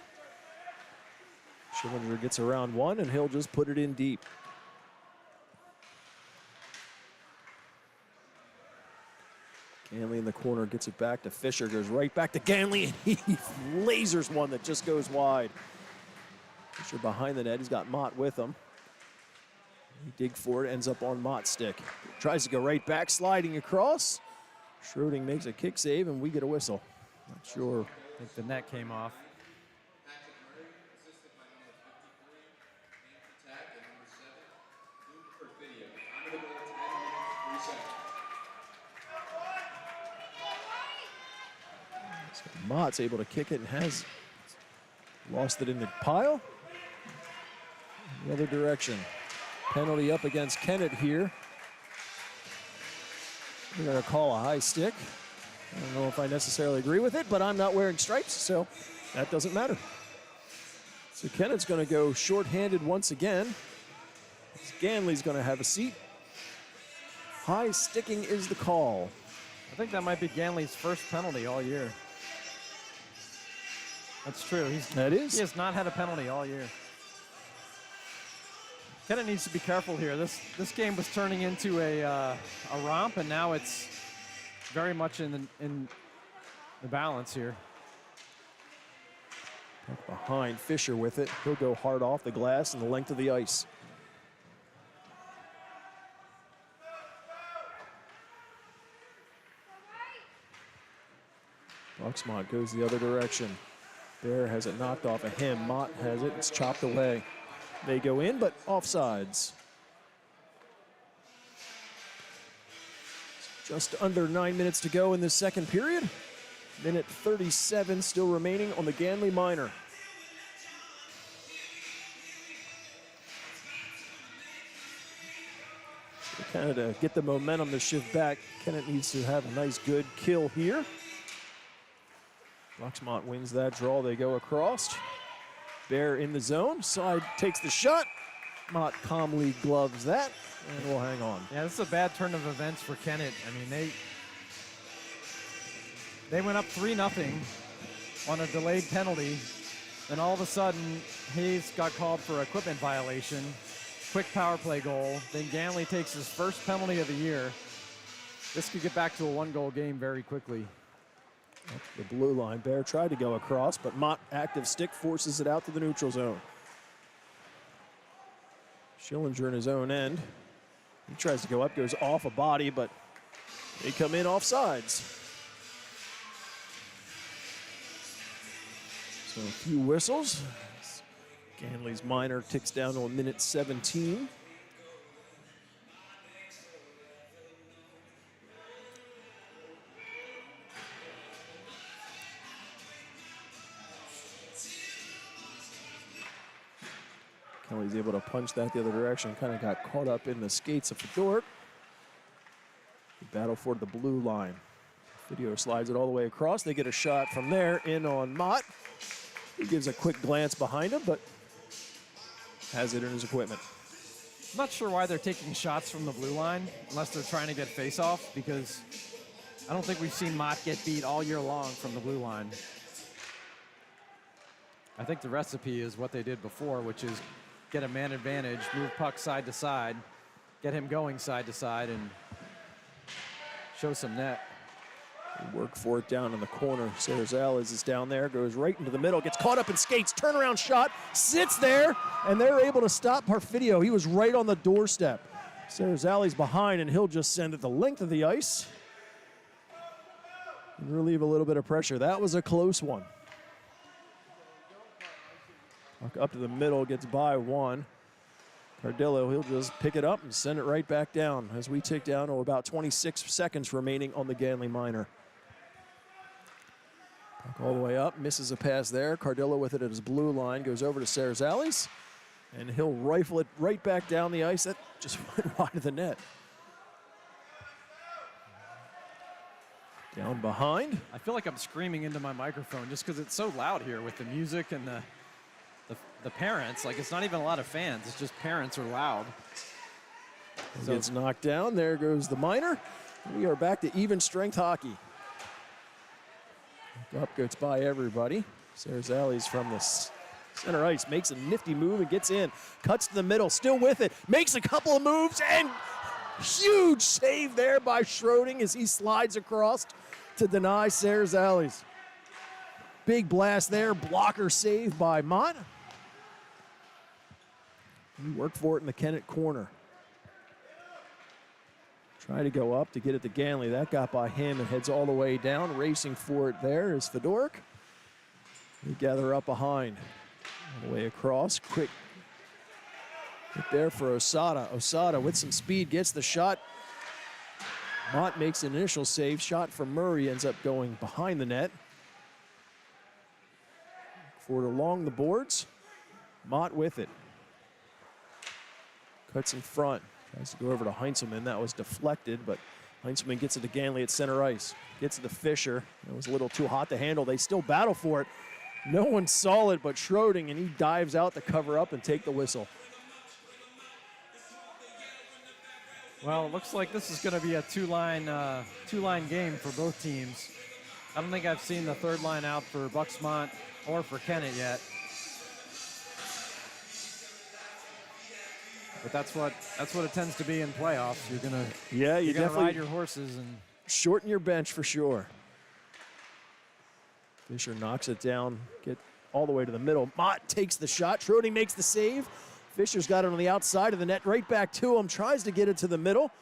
Schillinger gets around one, and he'll just put it in deep. Ganley in the corner gets it back to Fisher, goes right back to Ganley, and he lasers one that just goes wide. Fisher behind the net, he's got Mott with him. He dig for it, ends up on Mott's stick. Tries to go right back, sliding across. Schroding makes a kick save, and we get a whistle. Not sure. I think the net came off. Mott's able to kick it and has lost it in the pile. The other direction. Penalty up against Kennett here. We're going to call a high stick. I don't know if I necessarily agree with it, but I'm not wearing stripes, so that doesn't matter. So Kennett's going to go shorthanded once again. Ganley's going to have a seat. High sticking is the call. I think that might be Ganley's first penalty all year. That's true. He has not had a penalty all year. Kennett needs to be careful here. This game was turning into a romp, and now it's very much in the balance here. Behind Fisher with it. He'll go hard off the glass and the length of the ice. Bux-Mont goes the other direction. Bear has it knocked off of him. Mott has it. It's chopped away. They go in, but offsides. Just under 9 minutes to go in this second period. Minute 37 still remaining on the Ganley Minor. So kind of to get the momentum to shift back, Kennett needs to have a nice, good kill here. Bux-Mont wins that draw. They go across. Bear in the zone. Side takes the shot. Mott calmly gloves that, and will hang on. Yeah, this is a bad turn of events for Kennett. I mean, they went up 3-0 on a delayed penalty. Then all of a sudden, Hayes got called for equipment violation. Quick power play goal. Then Ganley takes his first penalty of the year. This could get back to a 1-goal game very quickly. Up the blue line. Bear tried to go across, but Mott, active stick, forces it out to the neutral zone. Schillinger in his own end. He tries to go up, goes off a body, but they come in off sides. So a few whistles. Ganley's minor ticks down to a minute 17. Kelly's able to punch that the other direction. Kind of got caught up in the skates of Fedork. Battle for the blue line. Video slides it all the way across. They get a shot from there in on Mott. He gives a quick glance behind him, but has it in his equipment. I'm not sure why they're taking shots from the blue line, unless they're trying to get face-off, because I don't think we've seen Mott get beat all year long from the blue line. I think the recipe is what they did before, which is get a man advantage, move puck side to side, get him going side to side, and show some net. Work for it down in the corner. Sarazales is down there, goes right into the middle, gets caught up in skates, turnaround shot, sits there, and they're able to stop Parfidio. He was right on the doorstep. Sarazales behind, and he'll just send it the length of the ice and relieve a little bit of pressure. That was a close one. Up to the middle, gets by one. Cardillo, he'll just pick it up and send it right back down as we tick down to about 26 seconds remaining on the Ganley Minor. Puck all the way up, misses a pass there. Cardillo with it at his blue line, goes over to Sarazales, and he'll rifle it right back down the ice. That just went wide of the net. Down behind. I feel like I'm screaming into my microphone just because it's so loud here with the music and the parents. Like, it's not even a lot of fans. It's just parents are loud. So gets knocked down. There goes the minor. We are back to even strength hockey. Up gets by everybody. Sarazales from the center ice makes a nifty move and gets in. Cuts to the middle, still with it. Makes a couple of moves, and huge save there by Schroding as he slides across to deny Sarazales. Big blast there. Blocker save by Mott. He worked for it in the Kennett corner. Try to go up to get it to Ganley. That got by him and heads all the way down. Racing for it there is Fedork. They gather up behind. All the way across. Quick hit there for Osada. Osada with some speed gets the shot. Mott makes an initial save. Shot from Murray ends up going behind the net. Forward along the boards. Mott with it. Cuts in front. Tries to go over to Heinzelman. That was deflected, but Heinzelman gets it to Ganley at center ice. Gets it to Fisher. It was a little too hot to handle. They still battle for it. No one saw it but Schroding, and he dives out to cover up and take the whistle. Well, it looks like this is going to be a two-line game for both teams. I don't think I've seen the third line out for Bux-Mont or for Kennett yet. But that's what it tends to be in playoffs. You're gonna you definitely ride your horses and shorten your bench for sure. Fisher knocks it down, get all the way to the middle. Mott takes the shot. Schroding makes the save. Fisher's got it on the outside of the net, right back to him. Tries to get it to the middle.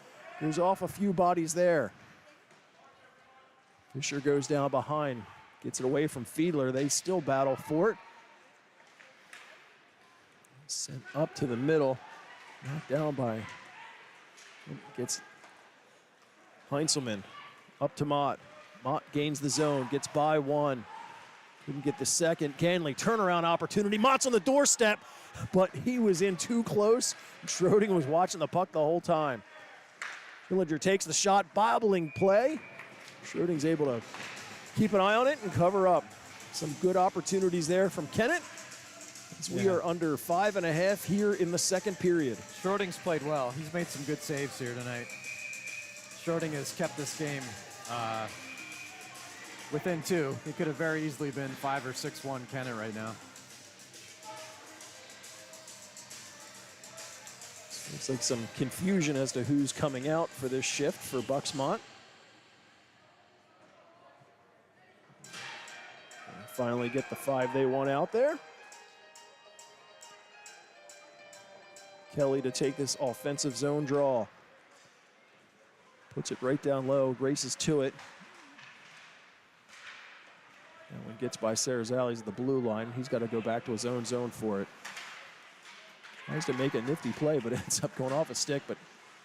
Goes off a few bodies there. Fisher goes down behind, gets it away from Fiedler. They still battle for it. Sent up to the middle. Knocked down by, gets Heinzelman up to Mott. Mott gains the zone, gets by one. Couldn't get the second. Ganley, turnaround opportunity. Mott's on the doorstep, but he was in too close. Schroding was watching the puck the whole time. Schillinger takes the shot, bobbling play. Schroding's able to keep an eye on it and cover up. Some good opportunities there from Kennett. As we are under 5.5 here in the second period. Schroding's played well. He's made some good saves here tonight. Schroding has kept this game within 2. He could have very easily been 5 or 6-1 Kennett right now. Looks like some confusion as to who's coming out for this shift for Bux-Mont. Finally get the 5 they want out there. Kelly to take this offensive zone draw. Puts it right down low, races to it. And when gets by Sarazali's at the blue line, he's got to go back to his own zone for it. Tries to make a nifty play, but ends up going off a stick, but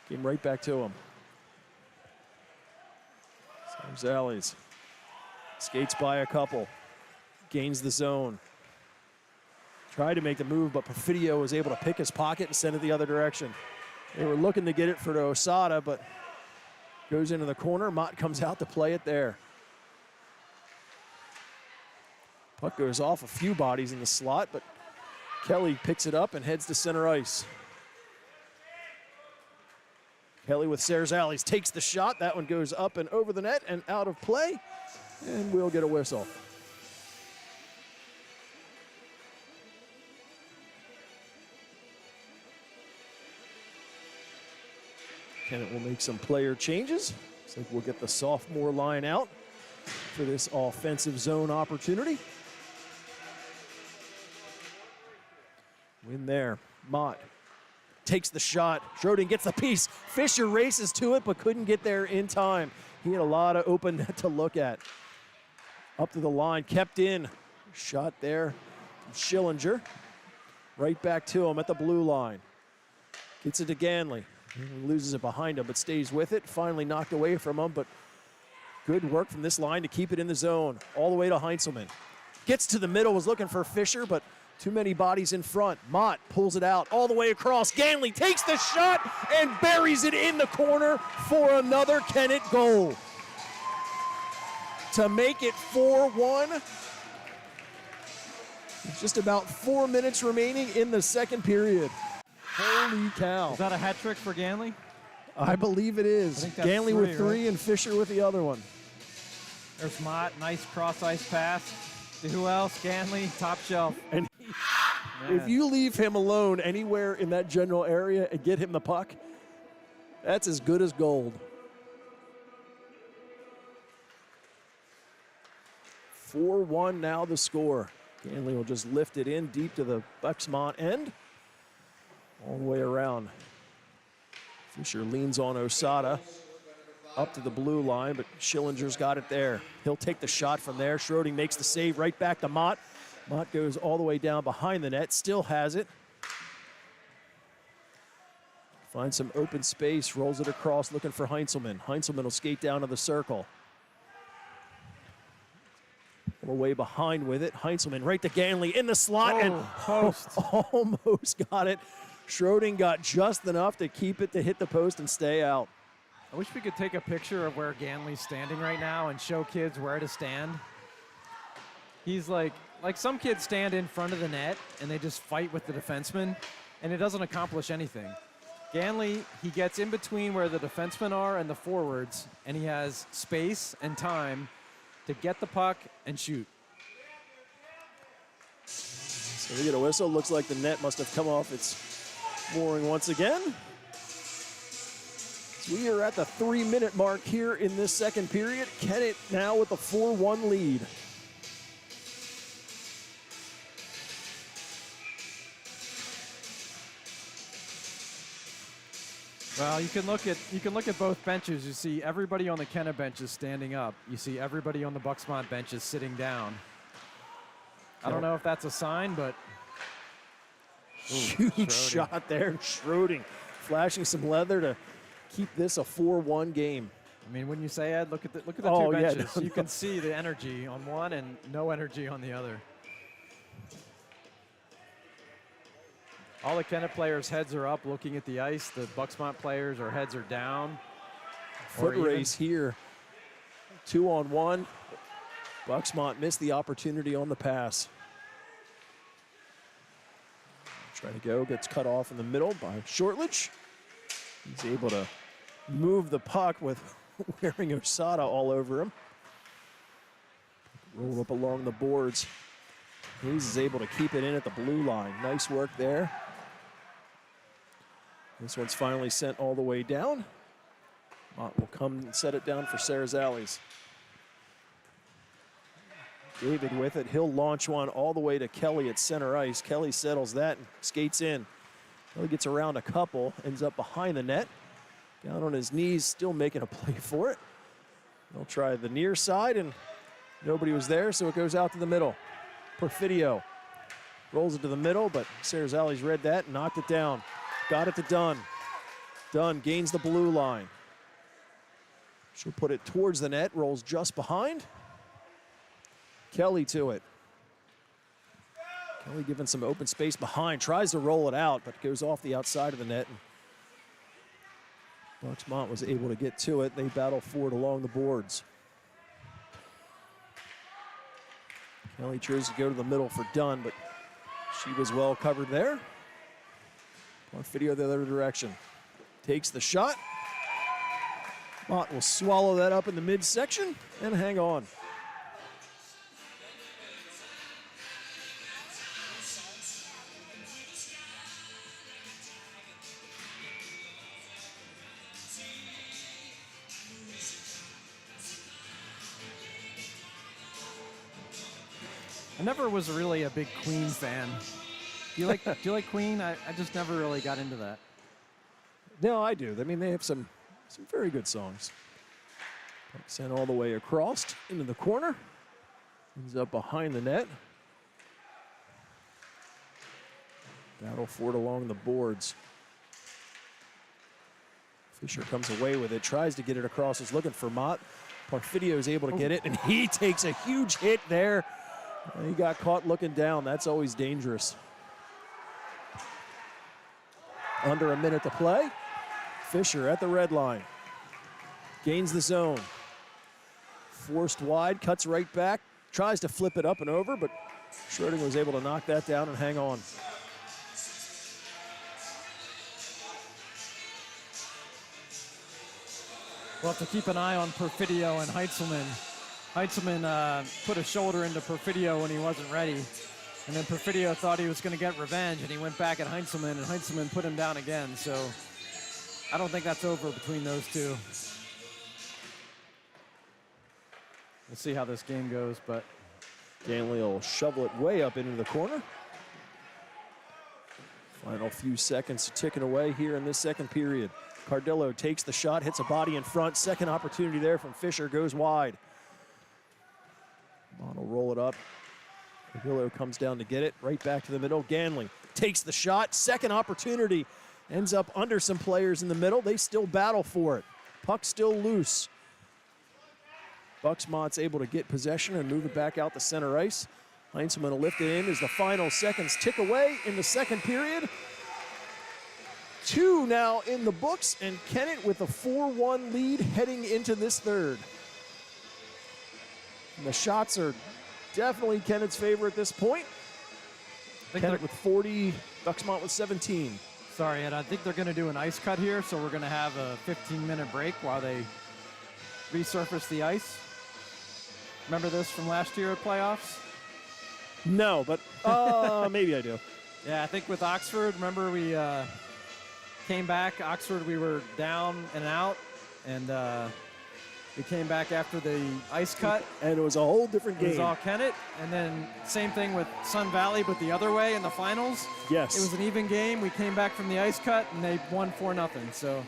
came right back to him. Sarazali's skates by a couple, gains the zone. Tried to make the move, but Perfidio was able to pick his pocket and send it the other direction. They were looking to get it for Osada, but goes into the corner. Mott comes out to play it there. Puck goes off a few bodies in the slot, but Kelly picks it up and heads to center ice. Kelly with Sarazali's takes the shot. That one goes up and over the net and out of play, and we'll get a whistle. Kennett will make some player changes. Looks like we'll get the sophomore line out for this offensive zone opportunity. Win there. Mott takes the shot. Schroding gets the piece. Fisher races to it, but couldn't get there in time. He had a lot of open net to look at. Up to the line, kept in. Shot there from Schillinger. Right back to him at the blue line. Gets it to Ganley. He loses it behind him, but stays with it. Finally knocked away from him, but good work from this line to keep it in the zone. All the way to Heinzelman. Gets to the middle, was looking for Fisher, but too many bodies in front. Mott pulls it out all the way across. Ganley takes the shot and buries it in the corner for another Kennett goal. To make it 4-1. Just about 4 minutes remaining in the second period. Holy cow. Is that a hat trick for Ganley? I believe it is. Ganley with 3 right? and Fisher with the other one. There's Mott, nice cross-ice pass. To who else? Ganley, top shelf. And if you leave him alone anywhere in that general area and get him the puck, that's as good as gold. 4-1 now the score. Ganley will just lift it in deep to the Bux-Mont end. All the way around. Fisher leans on Osada. Up to the blue line, but Schillinger's got it there. He'll take the shot from there. Schroding makes the save right back to Mott. Mott goes all the way down behind the net, still has it. Finds some open space, rolls it across, looking for Heinzelman. Heinzelman will skate down to the circle. Away behind with it. Heinzelman right to Ganley in the slot and post. Almost got it. Schroding got just enough to keep it to hit the post and stay out. I wish we could take a picture of where Ganley's standing right now and show kids where to stand. He's like some kids stand in front of the net and they just fight with the defenseman and it doesn't accomplish anything. Ganley, he gets in between where the defensemen are and the forwards, and he has space and time to get the puck and shoot. So we get a whistle. Looks like the net must have come off its mooring once again. So we are at the 3-minute mark here in this second period. Kennett now with a 4-1 lead. Well, you can look at both benches. You see everybody on the Kennett bench is standing up. You see everybody on the Bux-Mont bench is sitting down. I don't know if that's a sign, but huge shot there. Schroding flashing some leather to keep this a 4-1 game. I mean, when you say Ed, look at the Oh, two yeah, benches. no, You can see the energy on one and no energy on the other. All the Kennett players' heads are up looking at the ice. The Bux-Mont players, our heads are down. Foot race here. 2-on-1. Bux-Mont missed the opportunity on the pass. Trying to go, gets cut off in the middle by Shortledge. He's able to move the puck with wearing Osada all over him. Roll up along the boards. Hayes is able to keep it in at the blue line. Nice work there. This one's finally sent all the way down. Mott will come and set it down for Sarazales. David with it. He'll launch one all the way to Kelly at center ice. Kelly settles that and skates in. Kelly gets around a couple, ends up behind the net. Down on his knees, still making a play for it. They'll try the near side, and nobody was there, so it goes out to the middle. Perfidio rolls it to the middle, but Sarazales read that and knocked it down. Got it to Dunn. Dunn gains the blue line. She'll put it towards the net, rolls just behind. Kelly to it. Kelly given some open space behind, tries to roll it out, but goes off the outside of the net. Bux-Mont was able to get to it. They battle for it along the boards. Kelly tries to go to the middle for Dunn, but she was well covered there. Video the other direction. Takes the shot. Mott will swallow that up in the midsection and hang on. I never was really a big Queen fan. Do you like Queen? I just never really got into that. No, I do. I mean, they have some very good songs. Sent all the way across into the corner. Ends up behind the net. Battle for it along the boards. Fisher comes away with it, tries to get it across, is looking for Mott. Perfidio is able to get it, and he takes a huge hit there. He got caught looking down. That's always dangerous. Under a minute to play. Fisher at the red line. Gains the zone. Forced wide, cuts right back. Tries to flip it up and over, but Schrodinger was able to knock that down and hang on. We'll have to keep an eye on Perfidio and Heitzelman. Heitzelman put a shoulder into Perfidio when he wasn't ready. And then Perfidio thought he was going to get revenge, and he went back at Heitzelman, and Heitzelman put him down again. So I don't think that's over between those two. We'll see how this game goes, but Ganley will shovel it way up into the corner. Final few seconds ticking away here in this second period. Cardillo takes the shot, hits a body in front. Second opportunity there from Fisher, goes wide. Mott will roll it up. Cardillo comes down to get it, right back to the middle. Ganley takes the shot, second opportunity. Ends up under some players in the middle. They still battle for it. Puck still loose. Bux-Mont's able to get possession and move it back out to center ice. Heinzman will lift it in as the final seconds tick away in the second period. 2 now in the books, and Kennett with a 4-1 lead heading into this third. And the shots are definitely Kennett's favor at this point. Kennett with 40, Bux-Mont with 17. Sorry, Ed, I think they're going to do an ice cut here, so we're going to have a 15-minute break while they resurface the ice. Remember this from last year at playoffs? No, but maybe I do. Yeah, I think with Oxford, remember we came back. Oxford, we were down and out, and we came back after the ice cut. And it was a whole different game. It was all Kennett, and then same thing with Sun Valley, but the other way in the finals. Yes. It was an even game. We came back from the ice cut, and they won 4-0, so.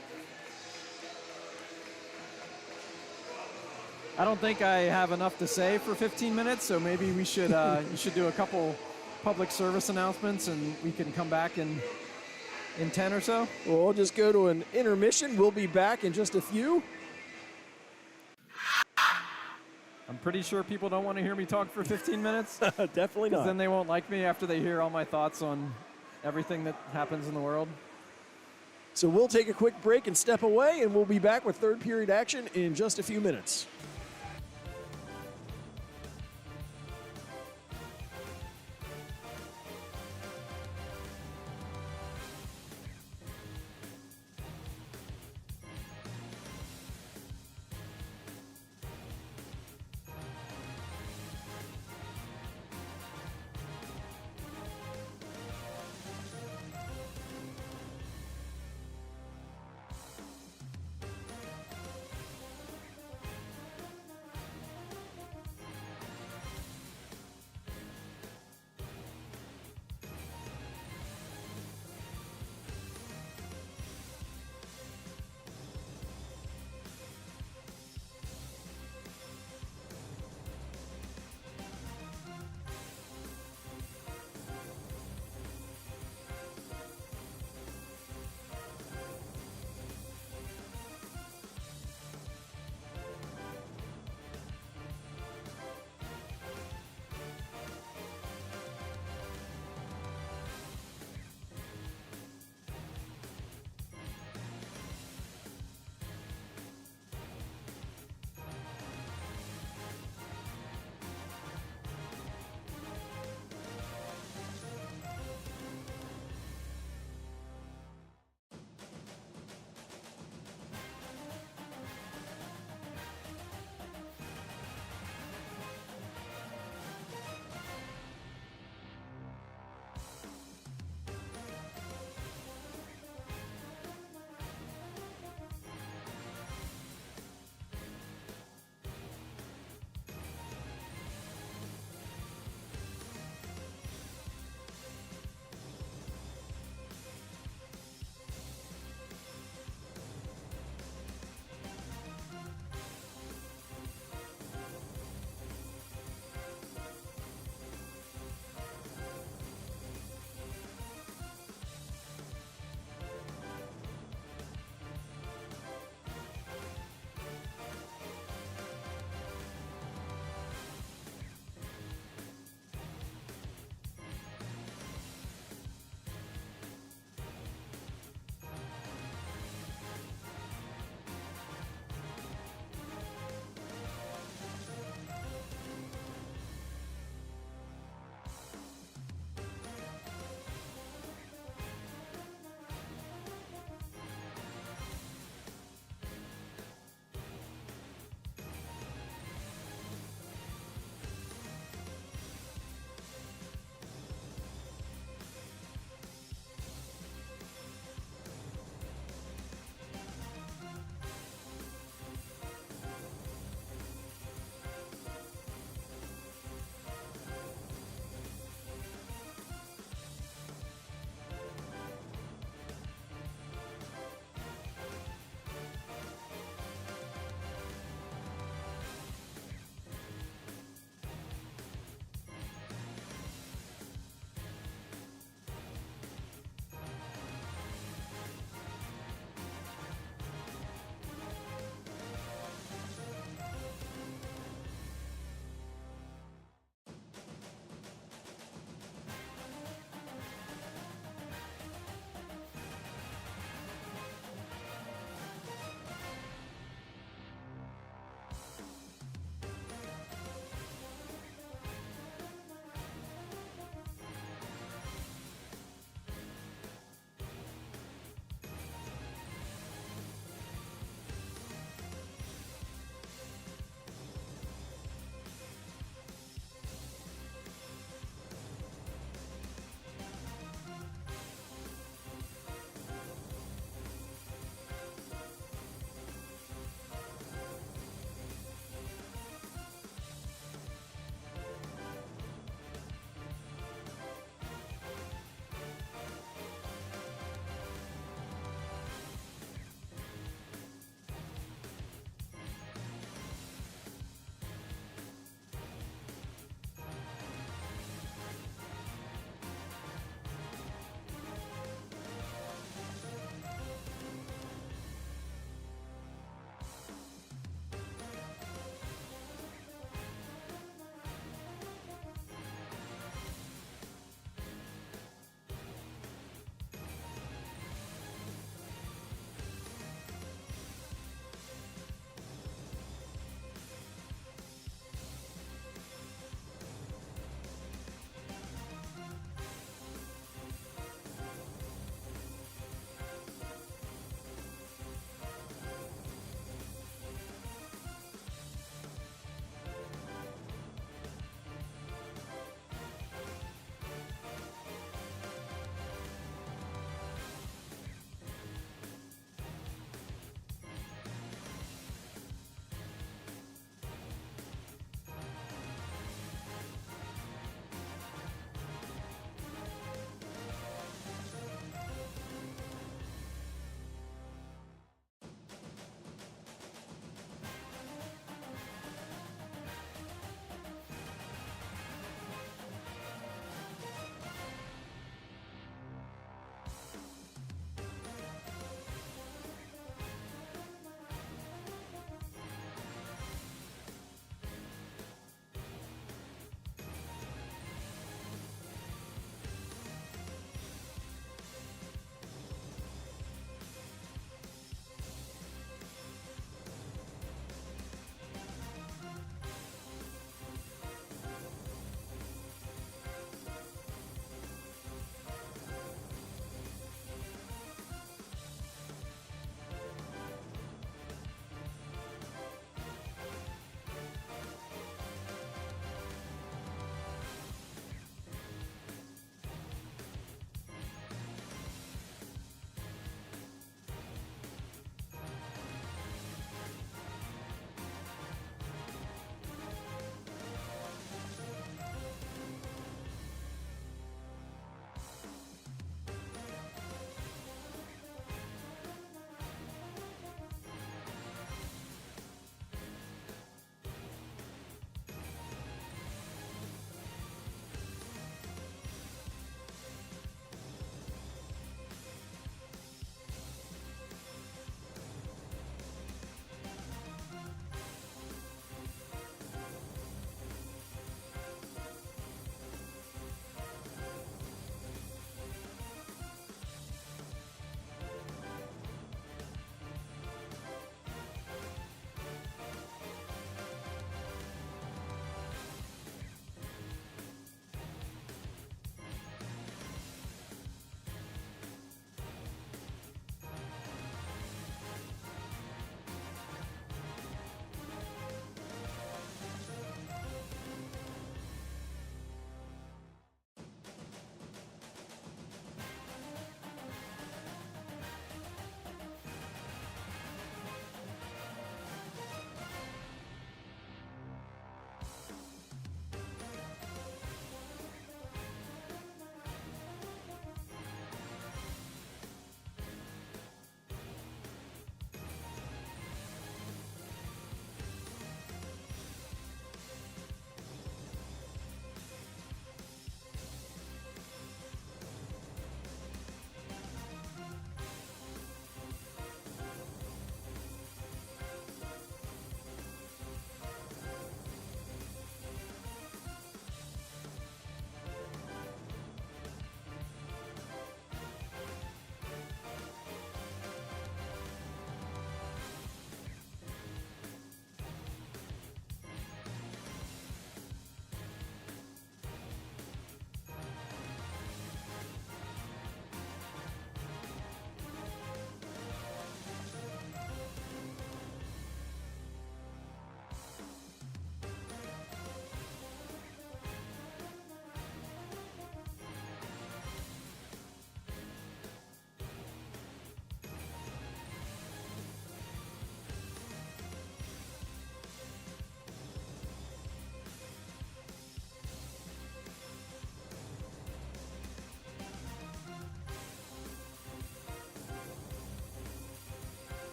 I don't think I have enough to say for 15 minutes, so maybe we should you should do a couple public service announcements, and we can come back in 10 or so. Well, we'll just go to an intermission. We'll be back in just a few. I'm pretty sure people don't want to hear me talk for 15 minutes. Definitely not. Then they won't like me after they hear all my thoughts on everything that happens in the world. So we'll take a quick break and step away, and we'll be back with third period action in just a few minutes.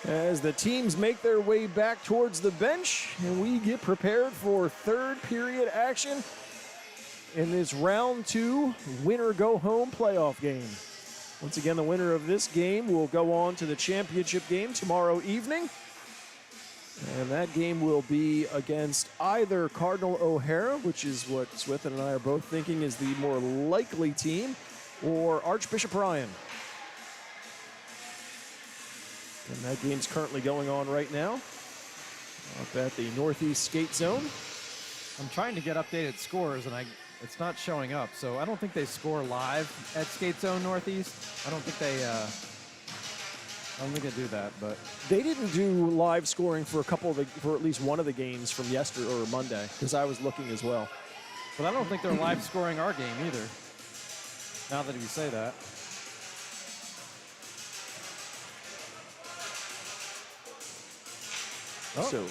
As the teams make their way back towards the bench, and we get prepared for third period action in this round 2 winner go home playoff game. Once again, the winner of this game will go on to the championship game tomorrow evening. And that game will be against either Cardinal O'Hara, which is what Swithin and I are both thinking is the more likely team, or Archbishop Ryan. And that game's currently going on right now up at the Northeast Skate Zone. I'm trying to get updated scores, and it's not showing up. So I don't think they score live at Skate Zone Northeast. I don't think they do that, but they didn't do live scoring for for at least one of the games from yesterday or Monday, because I was looking as well. But I don't think they're live scoring our game either. Now that you say that. Oh. So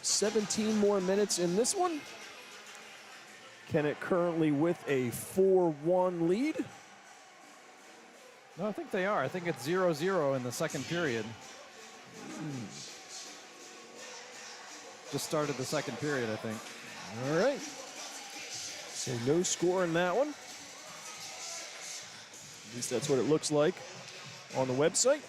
17 more minutes in this one. Kennett currently with a 4-1 lead. No, I think they are. I think it's 0-0 in the second period. Just started the second period, I think. All right. So no score in that one. At least that's what it looks like on the website.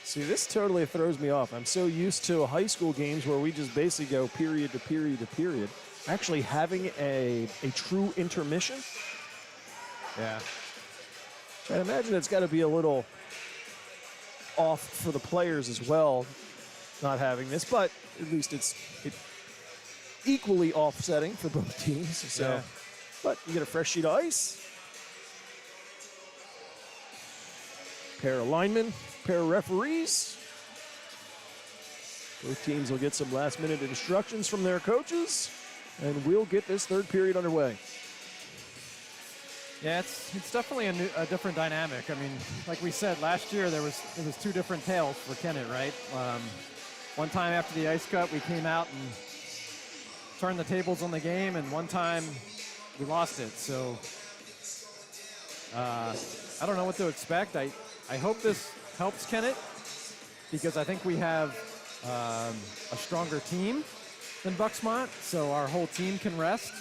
See, this totally throws me off. I'm so used to high school games where we just basically go period to period to period. Actually having a true intermission. Yeah. I imagine it's got to be a little off for the players as well, not having this, but at least it's equally offsetting for both teams. So, yeah. But you get a fresh sheet of ice, pair of linemen, pair of referees. Both teams will get some last-minute instructions from their coaches, and we'll get this third period underway. Yeah, it's definitely a different dynamic. I mean, like we said, last year it was 2 different tales for Kennett, right? One time after the ice cut, we came out and turned the tables on the game, and one time we lost it. So I don't know what to expect. I hope this helps Kennett, because I think we have a stronger team than Bux-Mont, so our whole team can rest.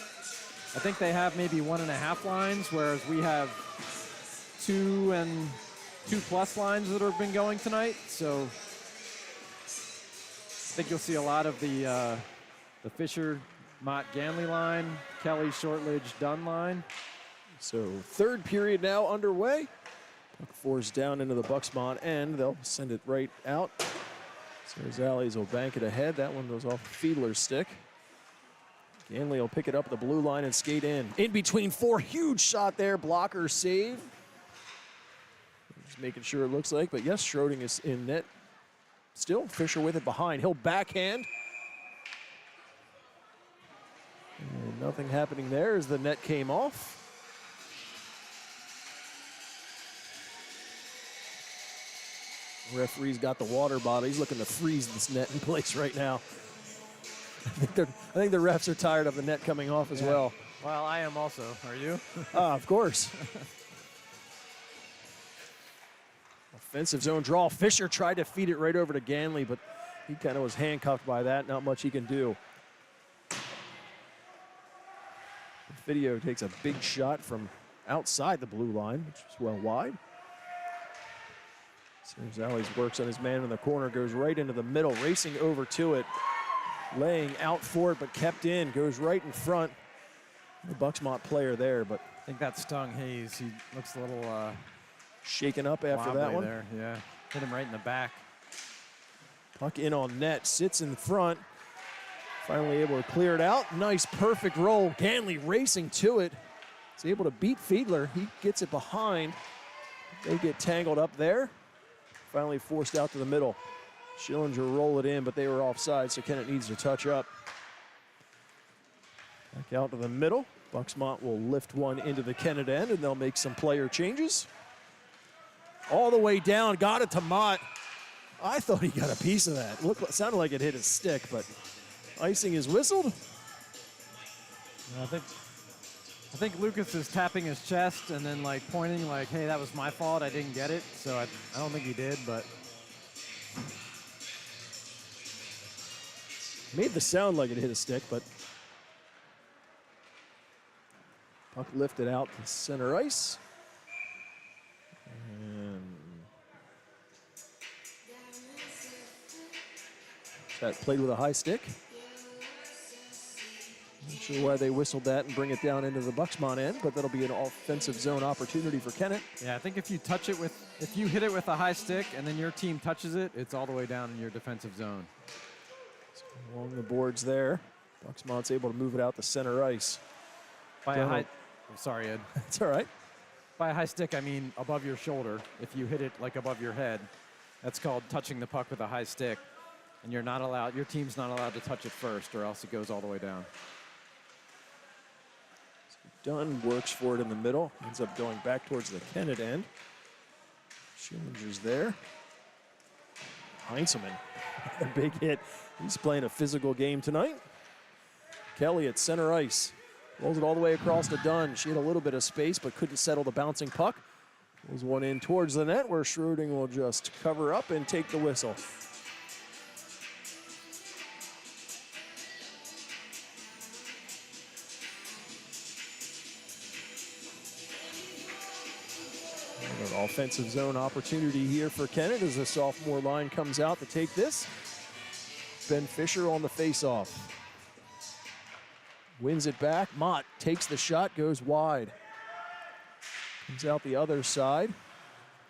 I think they have maybe 1.5 lines, whereas we have 2 and 2+ lines that have been going tonight. So I think you'll see a lot of the Fisher, Mott, Ganley line, Kelly, Shortledge, Dunn line. So third period now underway. Puck forced down into the Bux-Mont end. They'll send it right out. So Zallies will bank it ahead. That one goes off Fiedler's stick. Ganley will pick it up at the blue line and skate in. In between 4, huge shot there. Blocker save. Just making sure it looks like, but yes, Schroding is in net. Still, Fisher with it behind. He'll backhand. And nothing happening there as the net came off. Referee's got the water bottle. He's looking to freeze this net in place right now. I think the refs are tired of the net coming off as well. Well, I am also. Are you? Of course. Offensive zone draw. Fisher tried to feed it right over to Ganley, but he kind of was handcuffed by that. Not much he can do. Video takes a big shot from outside the blue line, which is well wide. So Zallies works on his man in the corner, goes right into the middle, racing over to it. Laying out for it, but kept in, goes right in front. The Bux-Mont player there, but I think that stung Hayes. He looks a little shaken up after that one. There. Yeah, hit him right in the back. Puck in on net, sits in front. Finally able to clear it out. Nice, perfect roll. Ganley racing to it. He's able to beat Fiedler. He gets it behind. They get tangled up there. Finally forced out to the middle. Schillinger roll it in, but they were offside, so Kennett needs to touch up. Back out to the middle. Bux-Mont will lift one into the Kennett end, and they'll make some player changes. All the way down, got it to Mott. I thought he got a piece of that. Sounded like it hit his stick, but icing is whistled. I think I think Lucas is tapping his chest and then like pointing like, hey, that was my fault. I didn't get it. So I don't think he did, but. Made the sound like it hit a stick, but puck lifted out to center ice. And that played with a high stick. Not sure why they whistled that and bring it down into the Bux-Mont end, but that'll be an offensive zone opportunity for Kennett. Yeah, I think if you hit it with a high stick and then your team touches it, it's all the way down in your defensive zone. So along the boards there, Bux-Mont's able to move it out to center ice. By a high, oh, sorry, Ed. That's all right. By a high stick, I mean above your shoulder. If you hit it like above your head, that's called touching the puck with a high stick. And you're not allowed, your team's not allowed to touch it first or else it goes all the way down. Dunn works for it in the middle, ends up going back towards the Kennett end. Schillinger's there. Heinzelman, a big hit. He's playing a physical game tonight. Kelly at center ice. Rolls it all the way across to Dunn. She had a little bit of space, but couldn't settle the bouncing puck. Rolls one in towards the net, where Schroding will just cover up and take the whistle. An offensive zone opportunity here for Kennett as the sophomore line comes out to take this. Ben Fisher on the faceoff. Wins it back. Mott takes the shot, goes wide. Comes out the other side.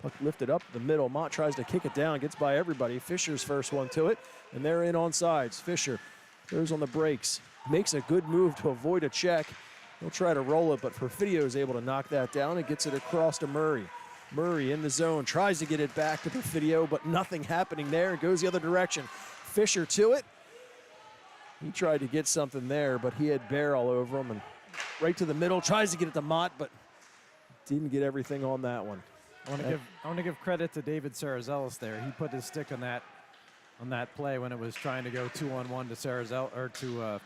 Puck lifted up the middle. Mott tries to kick it down, gets by everybody. Fisher's first one to it, and they're in on sides. Fisher goes on the brakes, makes a good move to avoid a check. He'll try to roll it, but Perfidio is able to knock that down and gets it across to Murray. Murray in the zone, tries to get it back to Perfidio, but nothing happening there. It goes the other direction. Fisher to it. He tried to get something there, but he had Bear all over him. And right to the middle, tries to get it to Mott, but didn't get everything on that one. I want to give credit to David Sarazelis there. He put his stick on that play when it was trying to go 2-on-1 to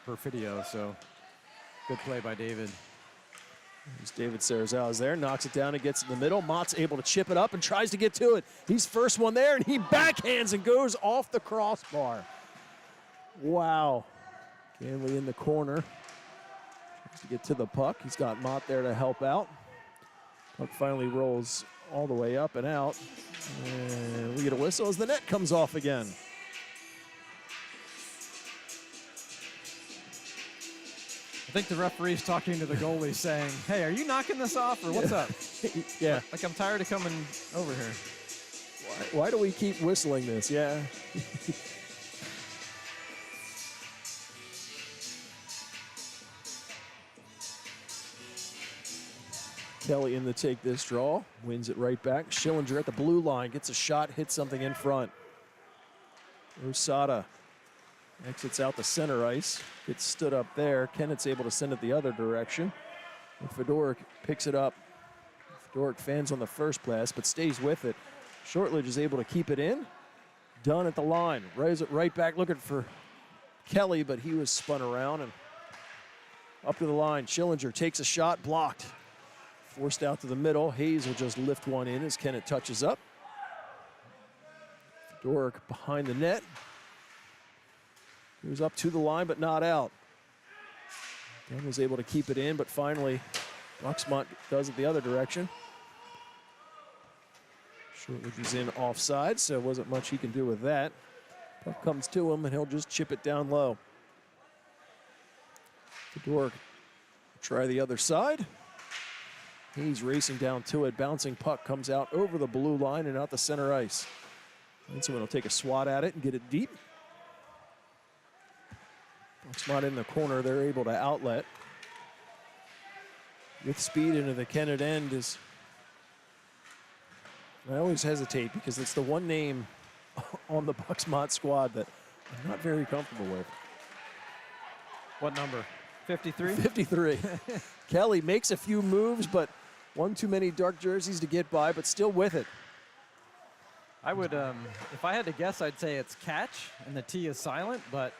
Perfidio. So good play by David. There's David Sarazelis there, knocks it down and gets in the middle. Mott's able to chip it up and tries to get to it. He's first one there, and he backhands and goes off the crossbar. Wow. Ganley in the corner. Tries to get to the puck. He's got Mott there to help out. Puck finally rolls all the way up and out. And we get a whistle as the net comes off again. I think the referee's talking to the goalie saying, hey, are you knocking this off or what's up? Yeah. Like I'm tired of coming over here. Why do we keep whistling this? Yeah. Kelly in to take this draw, wins it right back. Schillinger at the blue line, gets a shot, hits something in front. Osada exits out the center ice, gets stood up there. Kennett's able to send it the other direction. And Fedoruk picks it up. Fedoruk fans on the first pass, but stays with it. Shortledge is able to keep it in. Dunn at the line, raise it right back, looking for Kelly, but he was spun around and up to the line. Schillinger takes a shot, blocked. Forced out to the middle. Hayes will just lift one in as Kennett touches up. Fedoruk behind the net. He was up to the line, but not out. Dunn was able to keep it in, but finally, Bux-Mont does it the other direction. Shortledge is in offside, so wasn't much he can do with that. Puck comes to him, and he'll just chip it down low. Fedoruk try the other side. He's racing down to it. Bouncing puck comes out over the blue line and out the center ice. And someone will take a swat at it and get it deep. Bux-Mont in the corner. They're able to outlet. With speed into the Kennett end is... I always hesitate because it's the one name on the Bux-Mont squad that I'm not very comfortable with. What number? 53? 53. Kelly makes a few moves, but one too many dark jerseys to get by, but still with it. I would, if I had to guess, I'd say it's catch, and the T is silent, but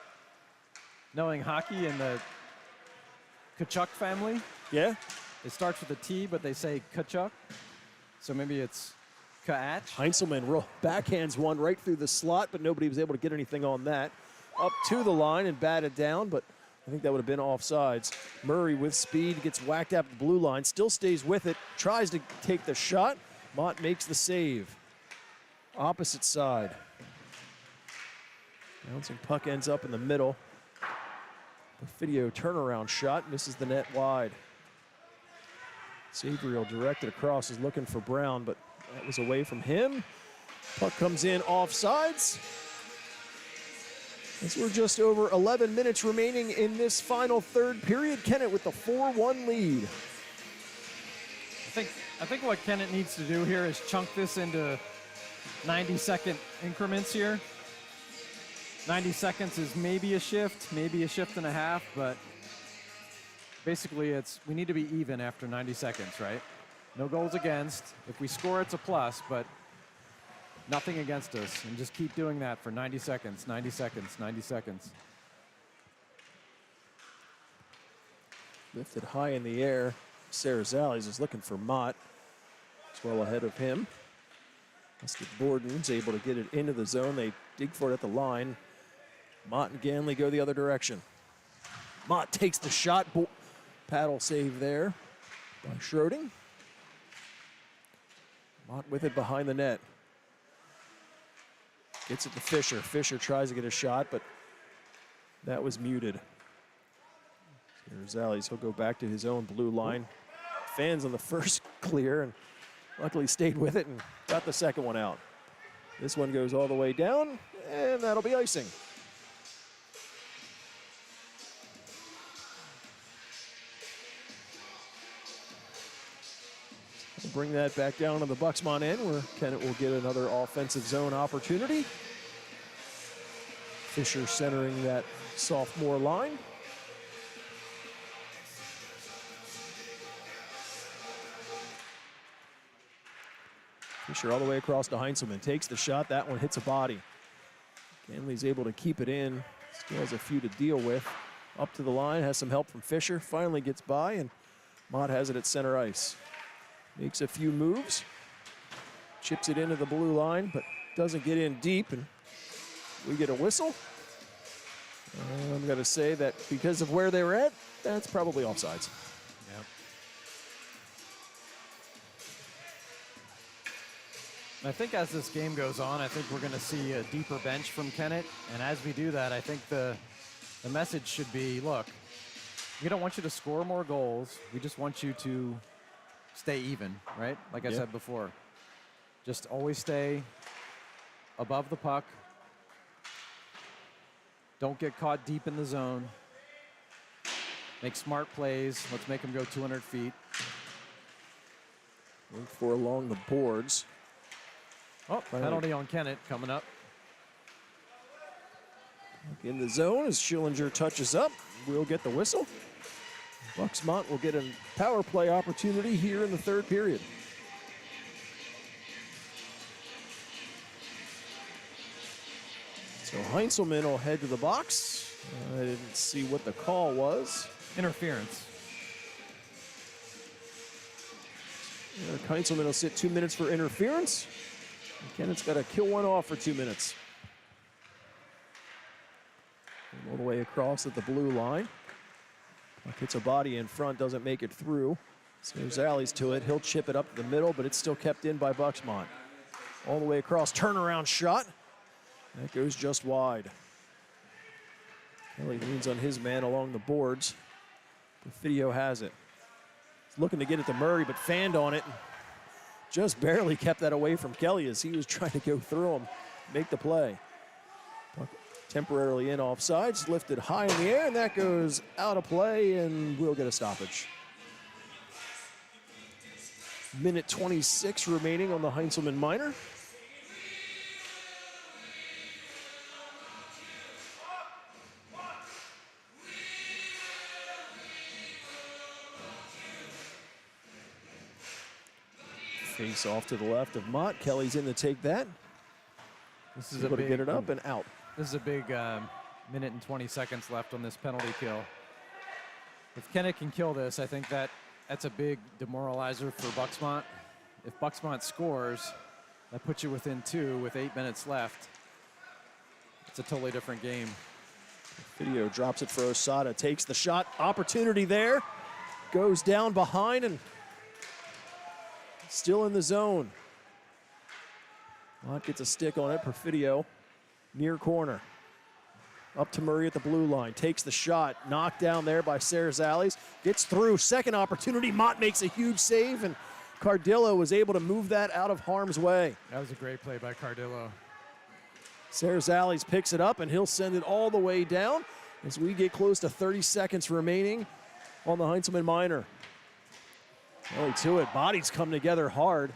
knowing hockey and the Kachuk family, yeah, It starts with a T, but they say Kachuk. So maybe it's Kaach. Heinzelman backhands one right through the slot, but nobody was able to get anything on that. Up to the line and batted down, but I think that would have been offsides. Murray with speed gets whacked at the blue line, still stays with it, tries to take the shot. Mont makes the save. Opposite side. Bouncing puck ends up in the middle. Perfidio turnaround shot, misses the net wide. Sabriel directed across, is looking for Brown, but that was away from him. Puck comes in offsides. As we're just over 11 minutes remaining in this final third period, Kennett with the 4-1 lead. I think what Kennett needs to do here is chunk this into 90-second increments here. 90 seconds is maybe a shift and a half, but basically we need to be even after 90 seconds, right? No goals against. If we score, it's a plus, but nothing against us. And just keep doing that for 90 seconds, 90 seconds, 90 seconds. Lifted high in the air. Sarazales is looking for Mott. It's well ahead of him. Mr. Borden's able to get it into the zone. They dig for it at the line. Mott and Ganley go the other direction. Mott takes the shot. Paddle save there by Schroding. Mott with it behind the net. Gets it to Fisher. Fisher tries to get a shot, but that was muted. Rosales, he'll go back to his own blue line. Fans on the first clear, and luckily stayed with it and got the second one out. This one goes all the way down, and that'll be icing. We'll bring that back down to the Bux-Mont end, where Kennett will get another offensive zone opportunity. Fisher centering that sophomore line. Fisher all the way across to Heinzelman. Takes the shot. That one hits a body. Ganley's able to keep it in. Still has a few to deal with. Up to the line. Has some help from Fisher. Finally gets by, and Mott has it at center ice. Makes a few moves. Chips it into the blue line, but doesn't get in deep, and we get a whistle. I'm going to say that because of where they were at, that's probably offsides. Yep. I think as this game goes on, I think we're going to see a deeper bench from Kennett, and as we do that, I think the message should be, look, we don't want you to score more goals. We just want you to stay even, right? Like I said before. Just always stay above the puck. Don't get caught deep in the zone. Make smart plays. Let's make them go 200 feet. Look for along the boards. Oh, penalty on Kennett coming up. In the zone as Schillinger touches up. We'll get the whistle. Bux-Mont will get a power play opportunity here in the third period. So Heinzelman will head to the box. I didn't see what the call was. Interference. Heinzelman will sit 2 minutes for interference. And Kennett's got to kill one off for 2 minutes. All the way across at the blue line. Puck hits a body in front, doesn't make it through. So there's alleys to it. He'll chip it up the middle, but it's still kept in by Bux-Mont. All the way across, turnaround shot. That goes just wide. Kelly leans on his man along the boards. Perfidio has it. He's looking to get it to Murray, but fanned on it. Just barely kept that away from Kelly as he was trying to go through him, make the play. Puck temporarily in offsides, lifted high in the air, and that goes out of play, and we'll get a stoppage. Minute 26 remaining on the Heinzelman minor. Face off to the left of Mott. Kelly's in to take that. This is able to get it up and out. This is a big minute and 20 seconds left on this penalty kill. If Kennett can kill this, I think that that's a big demoralizer for Bux-Mont. If Bux-Mont scores, that puts you within 2 with 8 minutes left. It's a totally different game. Video drops it for Osada, takes the shot, opportunity there, goes down behind and still in the zone. Mont gets a stick on it, Perfidio, near corner. Up to Murray at the blue line, takes the shot, knocked down there by Sarazales, gets through, second opportunity, Mont makes a huge save, and Cardillo was able to move that out of harm's way. That was a great play by Cardillo. Sarazales picks it up, and he'll send it all the way down as we get close to 30 seconds remaining on the Heinzelman Minor. Kelly to it, bodies come together hard.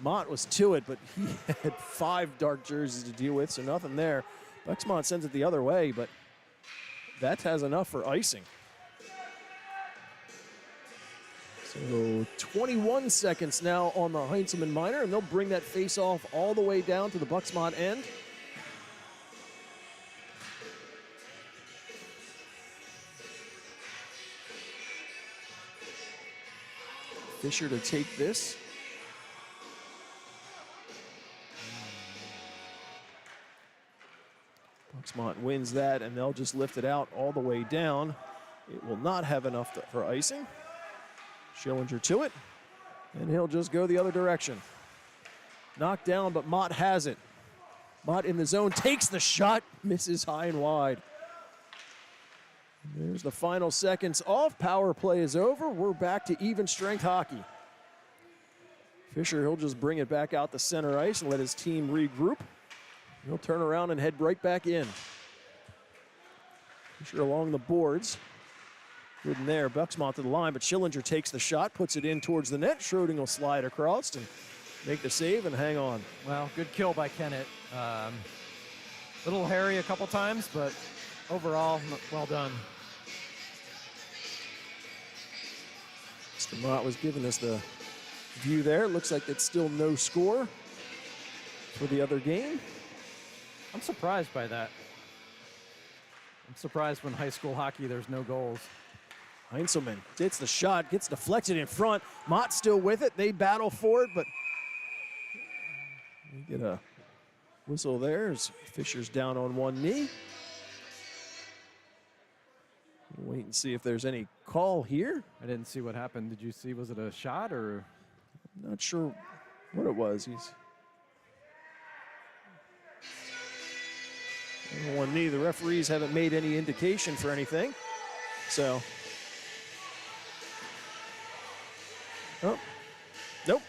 Mont was to it, but he had 5 dark jerseys to deal with, so nothing there. Bux-Mont sends it the other way, but that has enough for icing. So 21 seconds now on the Heinzelman Minor, and they'll bring that face-off all the way down to the Bux-Mont end. Fisher to take this. Bux-Mont wins that, and they'll just lift it out all the way down. It will not have enough for icing. Schillinger to it, and he'll just go the other direction. Knocked down, but Mott has it. Mott in the zone, takes the shot, misses high and wide. There's the final seconds off. Power play is over. We're back to even strength hockey. Fisher, he'll just bring it back out the center ice and let his team regroup. He'll turn around and head right back in. Fisher along the boards. Good in there. Bux-Mont to the line, but Schillinger takes the shot, puts it in towards the net. Schroding will slide across and make the save and hang on. Well, good kill by Kennett. Little hairy a couple times, but overall, well done. Mr. Mott was giving us the view there. Looks like it's still no score for the other game. I'm surprised by that. I'm surprised when high school hockey there's no goals. Heinzelman gets the shot, gets deflected in front. Mott still with it. They battle for it, but we get a whistle there as Fisher's down on one knee. We'll wait and see if there's any call here. I didn't see what happened. Did you see, was it a shot or? Not sure what it was. He's on one knee. The referees haven't made any indication for anything. So, oh, nope.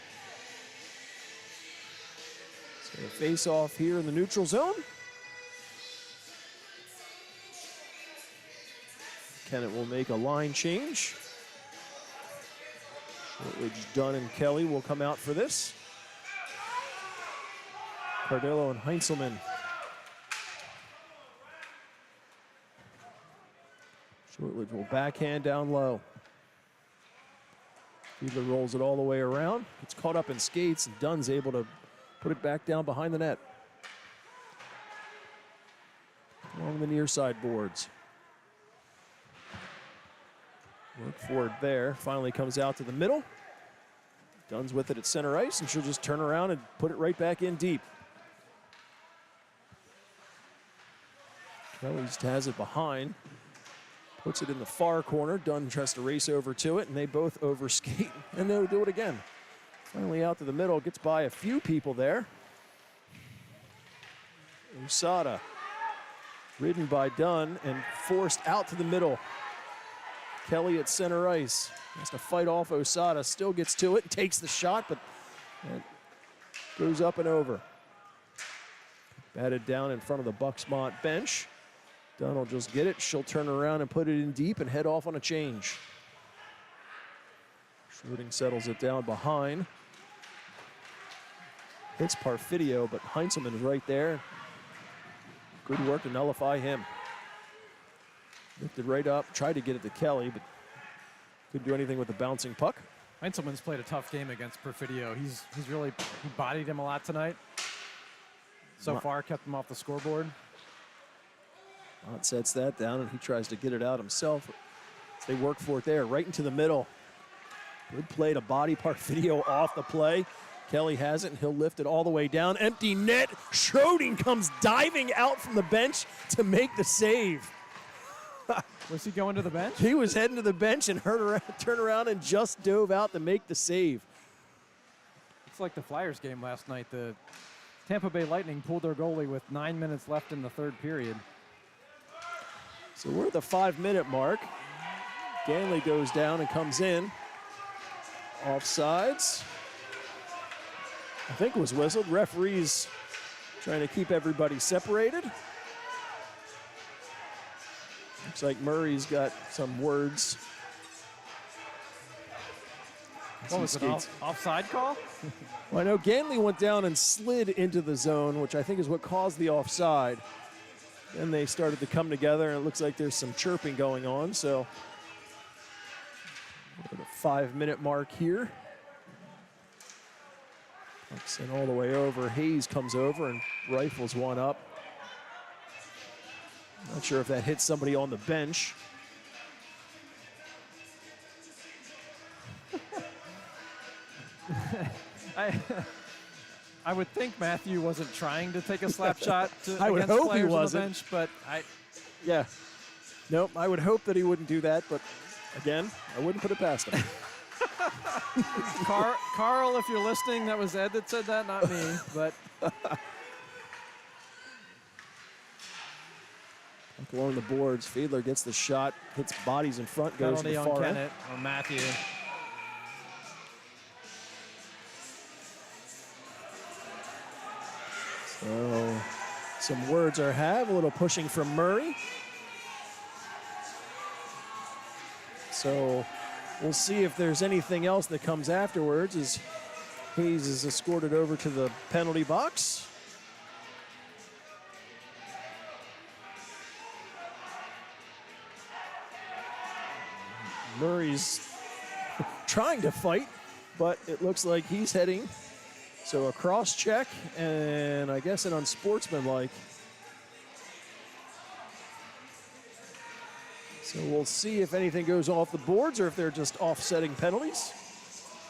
So face off here in the neutral zone. Kennett will make a line change. Shortridge, Dunn, and Kelly will come out for this. Cardillo and Heinzelman. Shortridge will backhand down low. Fiedler rolls it all the way around. Gets caught up in skates, and Dunn's able to put it back down behind the net. Along the near side boards. Work for it there. Finally comes out to the middle. Dunn's with it at center ice, and she'll just turn around and put it right back in deep. Kelly just has it behind. Puts it in the far corner. Dunn tries to race over to it, and they both overskate, and they'll do it again. Finally out to the middle, gets by a few people there. Osada, ridden by Dunn and forced out to the middle. Kelly at center ice. Has to fight off Osada, still gets to it, takes the shot, but it goes up and over. Batted down in front of the Bux-Mont bench. Dunn will just get it. She'll turn around and put it in deep and head off on a change. Schroding settles it down behind. Hits Perfidio, but Heinzelman is right there. Good work to nullify him. Lifted right up, tried to get it to Kelly, but couldn't do anything with the bouncing puck. Heinzelman's played a tough game against Perfidio. He bodied him a lot tonight. So far, kept him off the scoreboard. Mott sets that down, and he tries to get it out himself. They work for it there, right into the middle. Good play to body Parfidio off the play. Kelly has it, and he'll lift it all the way down. Empty net. Schroding comes diving out from the bench to make the save. Was he going to the bench? He was heading to the bench and turned around and just dove out to make the save. It's like the Flyers game last night. The Tampa Bay Lightning pulled their goalie with 9 minutes left in the third period. So we're at the 5-minute mark. Ganley goes down and comes in. Offsides. I think it was whistled. Referees trying to keep everybody separated. Looks like Murray's got some words. What was it, offside call? Well, I know Ganley went down and slid into the zone, which I think is what caused the offside. Then they started to come together, and it looks like there's some chirping going on. So we're at a 5-minute mark here. Sent all the way over. Hayes comes over and rifles one up. Not sure if that hits somebody on the bench. I would think Matthew wasn't trying to take a slap shot I would against hope he players on the wasn't. bench, but Yeah. Nope, I would hope that he wouldn't do that, but again, I wouldn't put it past him. Carl, if you're listening, that was Ed that said that, not me. But along the boards, Fiedler gets the shot, hits bodies in front, goes to penalty the on far end. Kennett or Matthew. So some words are had, a little pushing from Murray. So we'll see if there's anything else that comes afterwards as Hayes is escorted over to the penalty box. Murray's trying to fight, but it looks like he's heading. So a cross check and I guess an unsportsmanlike. So we'll see if anything goes off the boards or if they're just offsetting penalties.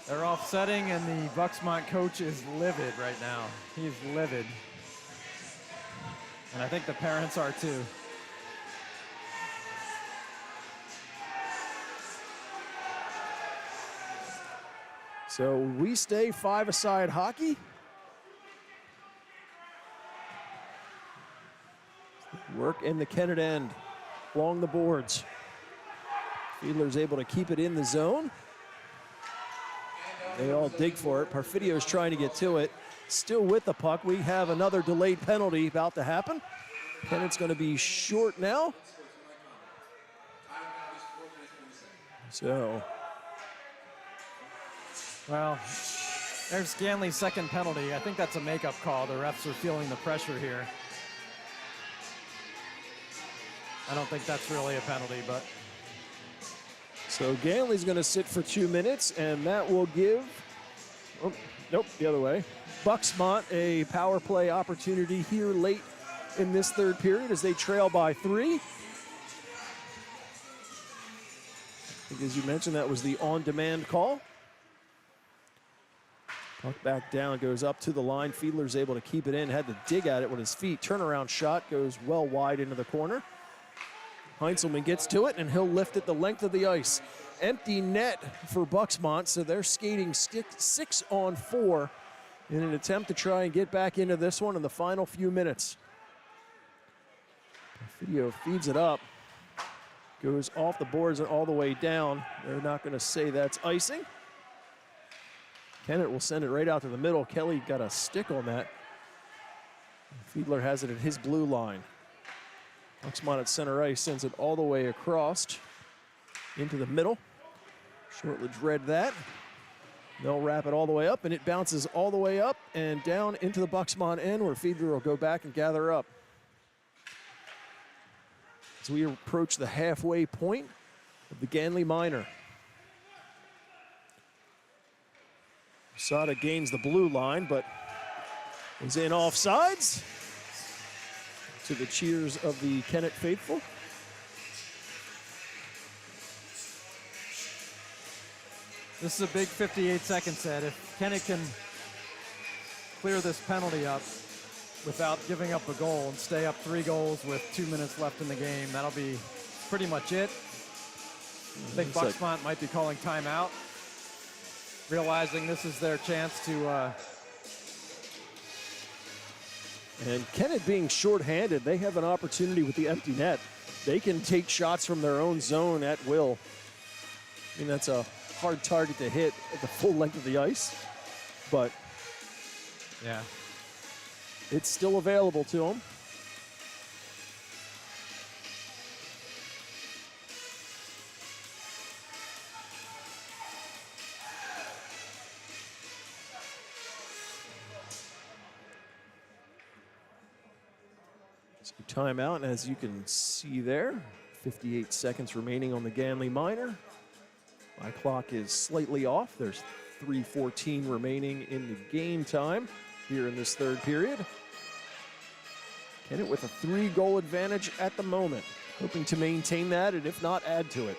They're offsetting, and the Bux-Mont coach is livid right now. He's livid. And I think the parents are too. So we stay five-a-side hockey. Work in the Kennett end along the boards. Fiedler's able to keep it in the zone. They all dig for it. Perfidio's trying to get to it. Still with the puck. We have another delayed penalty about to happen. Kennett's going to be short now. So. Well, there's Ganley's second penalty. I think that's a makeup call. The refs are feeling the pressure here. I don't think that's really a penalty, but. So Ganley's going to sit for 2 minutes, and that will give, oh, nope, the other way. Bux-Mont a power play opportunity here late in this third period as they trail by 3. I think, as you mentioned, that was the on-demand call. Puck back down, goes up to the line. Fiedler's able to keep it in, had to dig at it with his feet. Turnaround shot goes well wide into the corner. Heinzelman gets to it, and he'll lift it the length of the ice. Empty net for Bux-Mont, so they're skating 6-on-4 in an attempt to try and get back into this one in the final few minutes. Video feeds it up. Goes off the boards and all the way down. They're not going to say that's icing. Kennett will send it right out to the middle. Kelly got a stick on that. Fiedler has it at his blue line. Bux-Mont at center ice sends it all the way across into the middle. Shortledge read that. They'll wrap it all the way up, and it bounces all the way up and down into the Bux-Mont end where Fiedler will go back and gather up. As we approach the halfway point of the Ganley Minor. Sada gains the blue line, but is in offsides. To the cheers of the Kennett faithful. This is a big 58-second set. If Kennett can clear this penalty up without giving up a goal and stay up 3 goals with 2 minutes left in the game, that'll be pretty much it. I think Bux-Mont might be calling timeout, realizing this is their chance to... And Kennett being shorthanded, they have an opportunity with the empty net. They can take shots from their own zone at will. I mean, that's a hard target to hit at the full length of the ice, but yeah, it's still available to them. So timeout, and as you can see there, 58 seconds remaining on the Ganley Minor. My clock is slightly off. There's 3:14 remaining in the game time here in this third period. Kennett with a 3-goal advantage at the moment, hoping to maintain that and if not, add to it.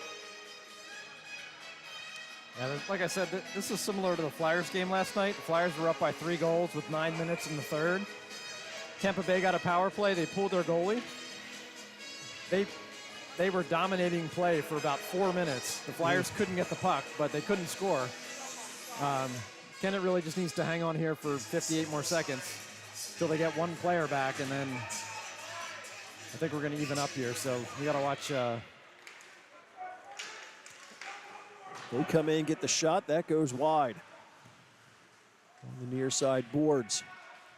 Yeah, like I said, this is similar to the Flyers game last night. The Flyers were up by 3 goals with 9 minutes in the third. Tampa Bay got a power play. They pulled their goalie. They were dominating play for about 4 minutes. The Flyers couldn't get the puck, but they couldn't score. Kennett really just needs to hang on here for 58 more seconds until they get one player back, and then I think we're going to even up here. So we got to watch. They come in, get the shot. That goes wide. On the near side boards.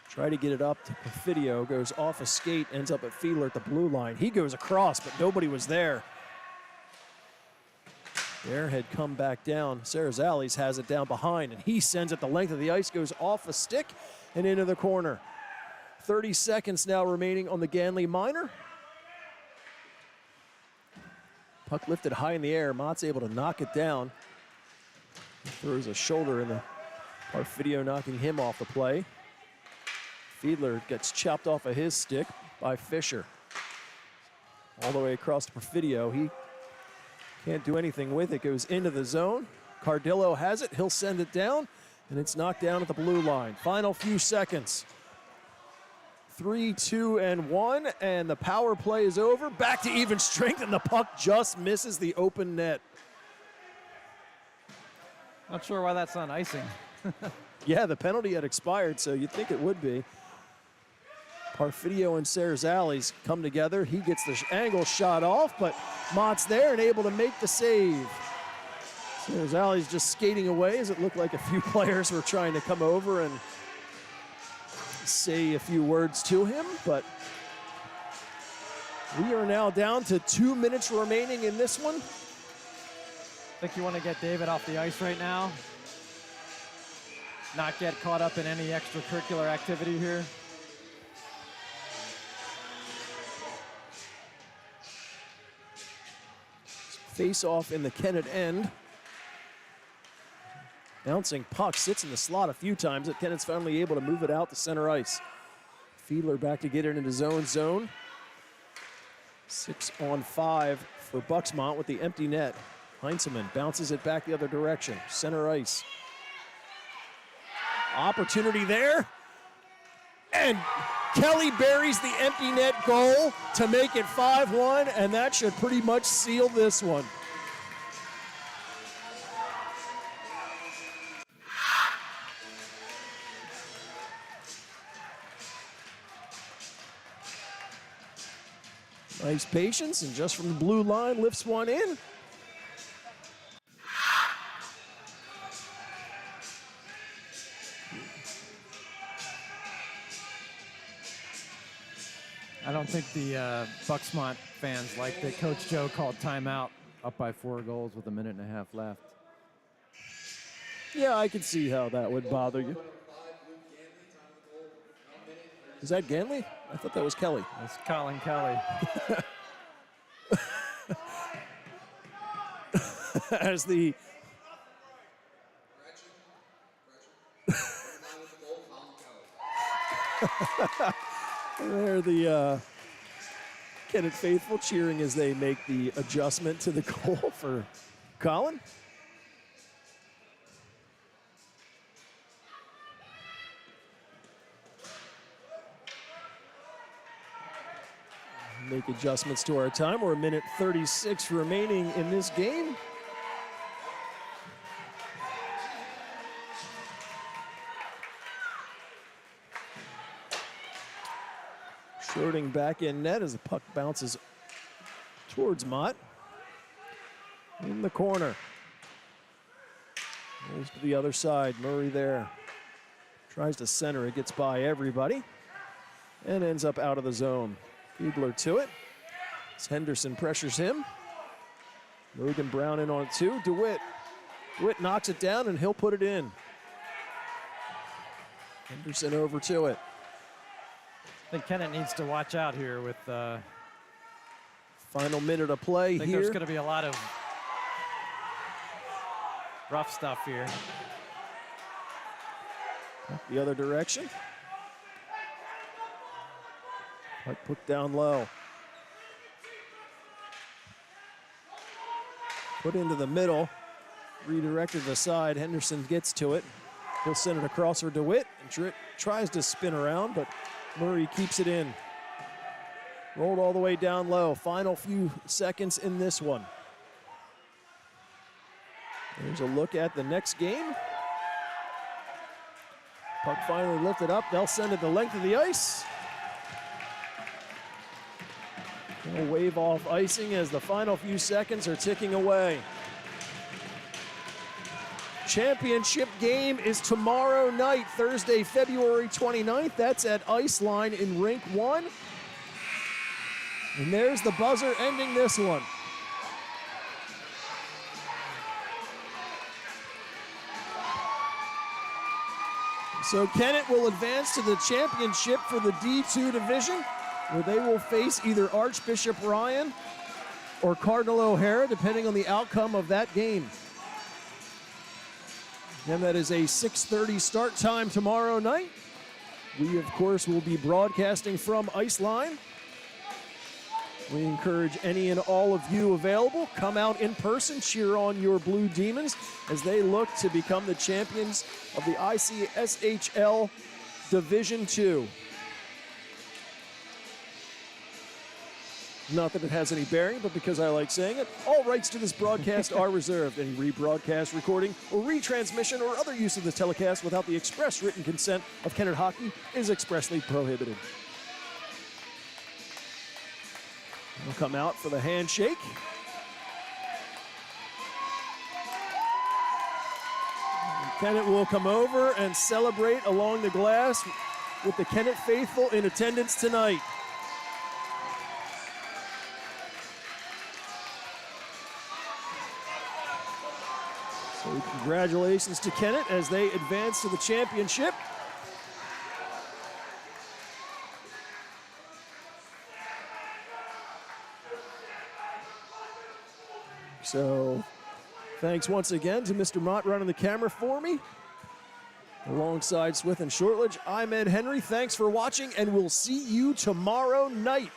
Try to get it up to Perfidio, goes off a skate, ends up at Fiedler at the blue line. He goes across, but nobody was there. Bear had come back down. Sarazales has it down behind, and he sends it the length of the ice, goes off a stick and into the corner. 30 seconds now remaining on the Ganley Minor. Puck lifted high in the air. Mott's able to knock it down. He throws a shoulder in the Perfidio, knocking him off the play. Fiedler gets chopped off of his stick by Fisher. All the way across to Perfidio. He can't do anything with it. Goes into the zone. Cardillo has it. He'll send it down, and it's knocked down at the blue line. Final few seconds. 3, 2, and 1, and the power play is over. Back to even strength, and the puck just misses the open net. Not sure why that's not icing. Yeah, the penalty had expired, so you'd think it would be. Perfidio and Sarazales come together. He gets the angle shot off, but Mott's there and able to make the save. Sarazales just skating away as it looked like a few players were trying to come over and say a few words to him, but we are now down to 2 minutes remaining in this one. I think you want to get David off the ice right now. Not get caught up in any extracurricular activity here. Face off in the Kennett end. Bouncing puck sits in the slot a few times, but Kennett's finally able to move it out to center ice. Fiedler back to get it into zone. 6 on 5 for Bux-Mont with the empty net. Heinzelman bounces it back the other direction, center ice. Opportunity there. And Kelly buries the empty net goal to make it 5-1, and that should pretty much seal this one. Nice patience, and just from the blue line, lifts one in. I don't think the Bux-Mont fans like that Coach Joe called timeout up by 4 goals with 1.5 minutes left. Yeah, I can see how that would bother you. Is that Ganley? I thought that was Kelly. That's Colin Kelly. As the there the Kennett faithful cheering as they make the adjustment to the goal for Colin. make adjustments to our time. We're a minute 36 remaining in this game. Schroeding back in net as the puck bounces towards Mott. In the corner. Goes to the other side. Murray there. Tries to center it. Gets by everybody. And ends up out of the zone. Fiedler to it. As Henderson pressures him. Logan Brown in on it too. DeWitt. DeWitt knocks it down and he'll put it in. Henderson over to it. I think Kennett needs to watch out here with final minute of play I think here. there's going to be a lot of rough stuff here. The other direction. Puck put down low. Put into the middle. Redirected to the side. Henderson gets to it. He'll send it across for DeWitt. And tries to spin around, but Murray keeps it in. Rolled all the way down low. Final few seconds in this one. There's a look at the next game. Puck finally lifted up. They'll send it the length of the ice. They'll wave off icing as the final few seconds are ticking away. Championship game is tomorrow night, Thursday, February 29th. That's at Iceline in Rink 1. And there's the buzzer ending this one. So Kennett will advance to the championship for the D2 division, where they will face either Archbishop Ryan or Cardinal O'Hara, depending on the outcome of that game. And that is a 6:30 start time tomorrow night. We, of course, will be broadcasting from Iceline. We encourage any and all of you available, come out in person, cheer on your Blue Demons as they look to become the champions of the ICSHL Division II. Not that it has any bearing, but because I like saying it, all rights to this broadcast are reserved. Any rebroadcast, recording, or retransmission or other use of the telecast without the express written consent of Kennett Hockey is expressly prohibited. We'll come out for the handshake. Kennett will come over and celebrate along the glass with the Kennett faithful in attendance tonight. So congratulations to Kennett as they advance to the championship. So thanks once again to Mr. Mott running the camera for me. Alongside Swith and Shortledge, I'm Ed Henry. Thanks for watching, and we'll see you tomorrow night.